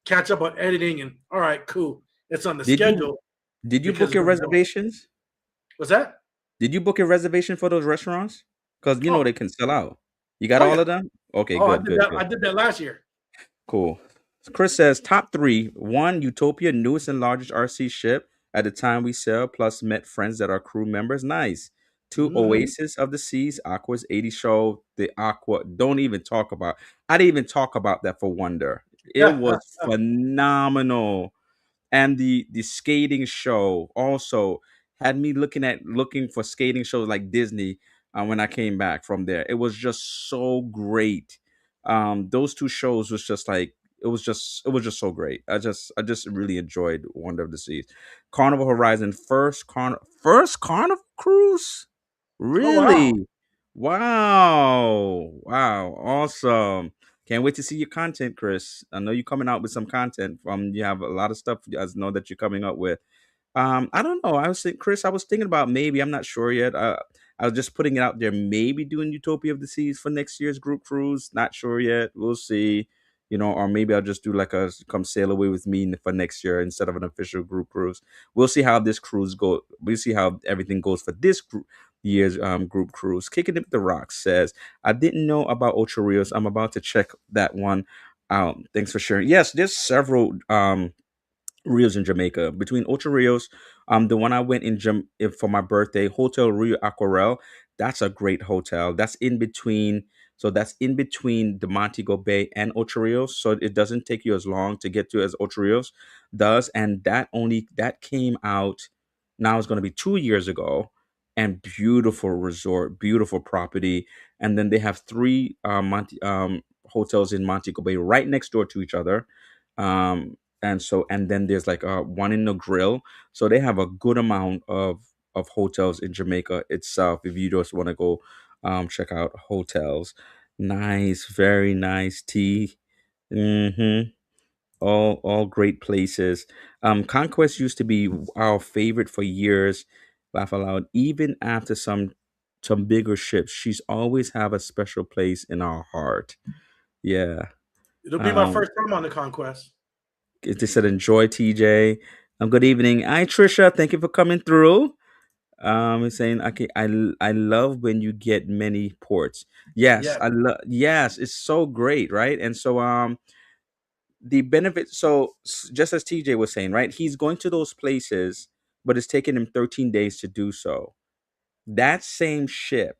catch up on editing. And all right, cool, it's on the Did you schedule did you because book it's your going to be doing. reservations? What's that? Did you book your reservation for those restaurants? Because you know Oh, they can sell out. You got oh all yeah. of them? Okay, Oh, I good, did good, that. good. I did that last year. Cool. Chris says top three: one, Utopia, newest and largest RC ship at the time we sail, plus met friends that are crew members. Nice. Two, Mm-hmm. Oasis of the Seas, Aqua's 80 show. The Aqua, don't even talk about. I didn't even talk about that for Wonder. It was phenomenal. And the skating show also had me looking for skating shows like Disney when I came back from there. It was just so great. Those two shows was just like it was just so great. I just really enjoyed Wonder of the Seas. Carnival Horizon first Carnival cruise. Oh wow. Really? Wow. Wow. Awesome. Can't wait to see your content, Chris. I know you're coming out with some content. You have a lot of stuff. I know that you're coming up with. I don't know. Chris, I was thinking about maybe. I'm not sure yet. I was just putting it out there. Maybe doing Utopia of the Seas for next year's group cruise. Not sure yet. We'll see. Or maybe I'll just do like a come sail away with me for next year instead of an official group cruise. We'll see how this cruise go. We'll see how everything goes for this year's group cruise. Kicking It with the Rocks says, I didn't know about Ocho Rios. I'm about to check that one out. Thanks for sharing. Yes, there's several Rios in Jamaica. Between Ocho Rios, the one I went for my birthday, Hotel Rio Aquarel. That's a great hotel. That's in between. So that's in between the Montego Bay and Ocho Rios. So it doesn't take you as long to get to as Ocho Rios does. And that came out. Now it's going to be 2 years ago. And beautiful resort, beautiful property. And then they have three hotels in Montego Bay right next door to each other. And then there's like one in the grill, so they have a good amount of hotels in Jamaica itself if you just want to go check out hotels. Nice, very nice tea. Mm-hmm. All great places. Conquest used to be our favorite for years. Laugh aloud. Even after some bigger ships, she's always have a special place in our heart. Yeah. It'll be my um first time on the Conquest. They said enjoy, TJ. Good evening. Hi, Trisha. Thank you for coming through. It's saying okay. I love when you get many ports. Yes, Yeah. I love. Yes, it's so great, right? And so the benefit. So just as TJ was saying, right? He's going to those places, but it's taking him 13 days to do so. That same ship,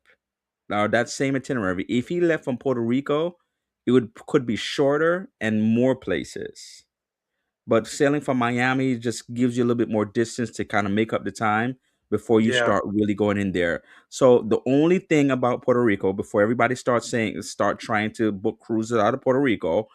or that same itinerary, if he left from Puerto Rico, it would could be shorter and more places. But sailing from Miami just gives you a little bit more distance to kind of make up the time before you Yeah. start really going in there. So the only thing about Puerto Rico, before everybody start trying to book cruises out of Puerto Rico,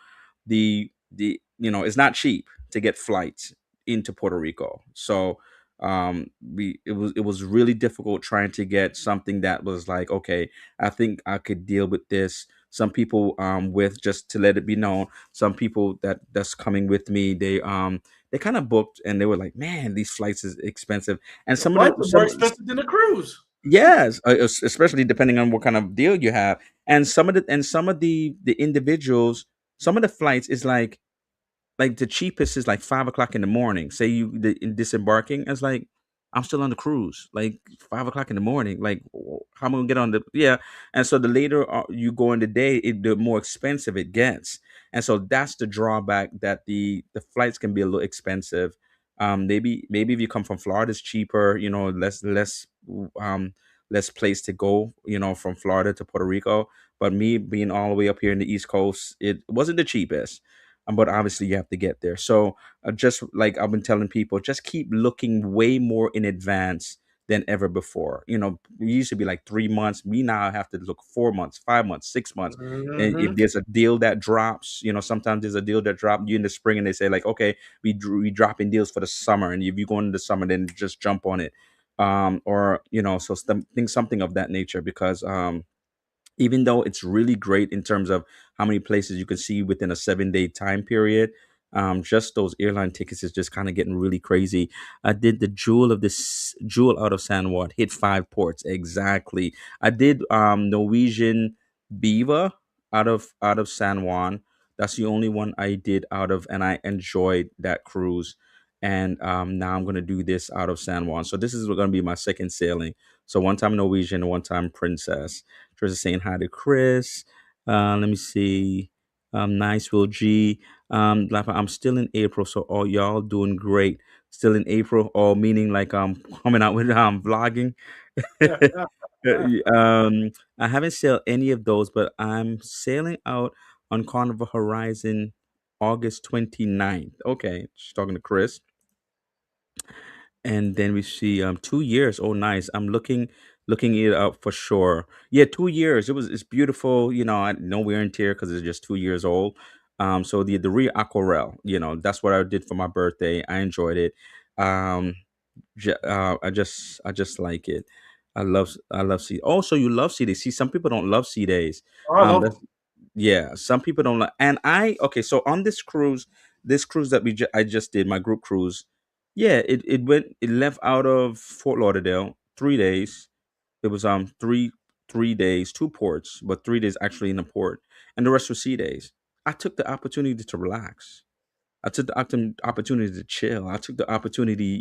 it's not cheap to get flights into Puerto Rico. So it was really difficult trying to get something that was like, okay, I think I could deal with this. Some people with, just to let it be known, some people that's coming with me, they kind of booked and they were like, man, these flights is expensive. And The some of the flights are more some expensive than a cruise. yes, especially depending on what kind of deal you have. And some of the individuals, some of the flights is like the cheapest is like 5 o'clock in the morning. Say in disembarking, it's like I'm still on the cruise, like 5 o'clock in the morning. Like how am I gonna get on the yeah? And so the later you go in the day, the more expensive it gets. And so that's the drawback, that the flights can be a little expensive. Maybe if you come from Florida, it's cheaper. Um less place to go. From Florida to Puerto Rico. But me being all the way up here in the East Coast, it wasn't the cheapest, but obviously you have to get there. So just like I've been telling people, just keep looking way more in advance than ever before. We used to be like 3 months. We now have to look 4 months, 5 months, 6 months. And if Mm-hmm. there's a deal that drops, sometimes there's a deal that drops you in the spring, and they say like, okay, we dropping deals for the summer, and if you go into the summer, then just jump on it. Or so think something of that nature, because even though it's really great in terms of how many places you can see within a 7-day time period, Just those airline tickets is just kind of getting really crazy. I did the Jewel out of San Juan, hit 5 ports exactly. I did Norwegian Beaver out of San Juan. That's the only one I did out of, and I enjoyed that cruise. And now I'm gonna do this out of San Juan. So this is gonna be my second sailing. So one time Norwegian, one time Princess. Just saying hi to Chris. Let me see. Nice Will G. Like I'm still in April, so all y'all doing great. Still in April, or meaning like coming out with vlogging. I haven't sailed any of those, but I'm sailing out on Carnival Horizon August 29th. Okay, she's talking to Chris. And then we see 2 years. Oh, nice. I'm looking it up for sure. Yeah, 2 years. It's beautiful. No wear and tear because it's just 2 years old. So the real aquarelle. That's what I did for my birthday. I enjoyed it. Um, I just like it. I love sea. Also, you love sea days. See, some people don't love sea days. Oh, I love That's them. Yeah, some people don't like. And okay. So on this cruise that I just did, my group cruise. Yeah, it left out of Fort Lauderdale 3 days. It was three days, 2 ports, but 3 days actually in the port, and the rest were sea days. I took the opportunity to relax. I took the opportunity to chill. I took the opportunity,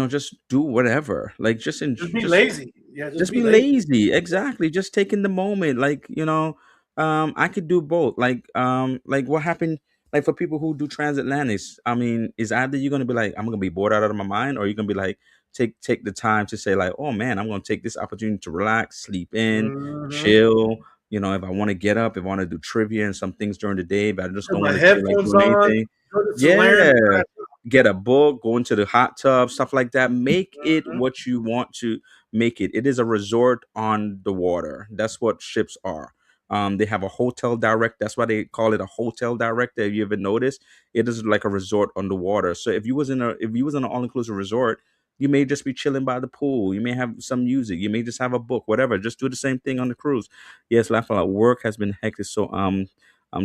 just do whatever. Like Just be lazy. Yeah, just just be be lazy. lazy. Exactly. Just taking the moment. Like, I could do both. Like what happened, like for people who do transatlantics, I mean, is either you're gonna be like, I'm gonna be bored out of my mind, or you're gonna be like, take the time to say, like, oh man, I'm gonna take this opportunity to relax, sleep in, Hmm. chill. If I want to get up, if I want to do trivia and some things during the day, but I just Put don't my want to feel like headphones doing on. anything. Go to Solarium. Yeah. Get a book, go into the hot tub, stuff like that. Make it Mhm. what you want to make it. It is a resort on the water. That's what ships are. They have a hotel direct. That's why they call it a hotel direct. Have you ever noticed? It is like a resort on the water. So if you was in an all inclusive resort, you may just be chilling by the pool. You may have some music. You may just have a book, whatever. Just do the same thing on the cruise. Yes, laugh a lot. Work has been hectic, so I'm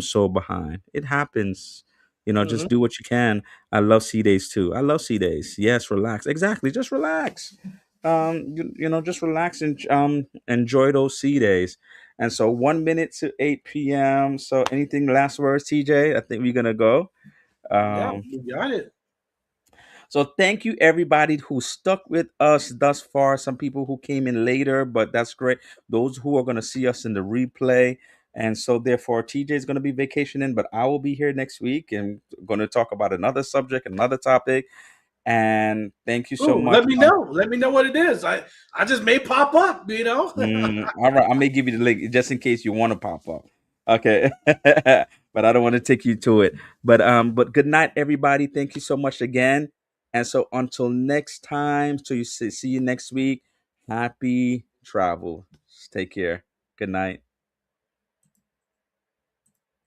so behind. It happens. Just Mhm. do what you can. I love sea days too. I love sea days. Yes, relax. Exactly. Just relax. Just relax and enjoy those sea days. And so 1 minute to 8 p.m. So anything last words, TJ? I think we're gonna go. Yeah, Um, you got it. so thank you everybody who stuck with us thus far. Some people who came in later, but that's great. Those who are gonna see us in the replay. And so therefore TJ is gonna be vacationing, but I will be here next week and gonna talk about another subject, another topic. And thank you so Ooh, much. let me know. Let me know what it is. I just may pop up. All right, I may give you the link just in case you want to pop up. Okay, but I don't want to take you to it. But good night, everybody. Thank you so much again. And so until next time, so see you next week. Happy travel. Take care. Good night.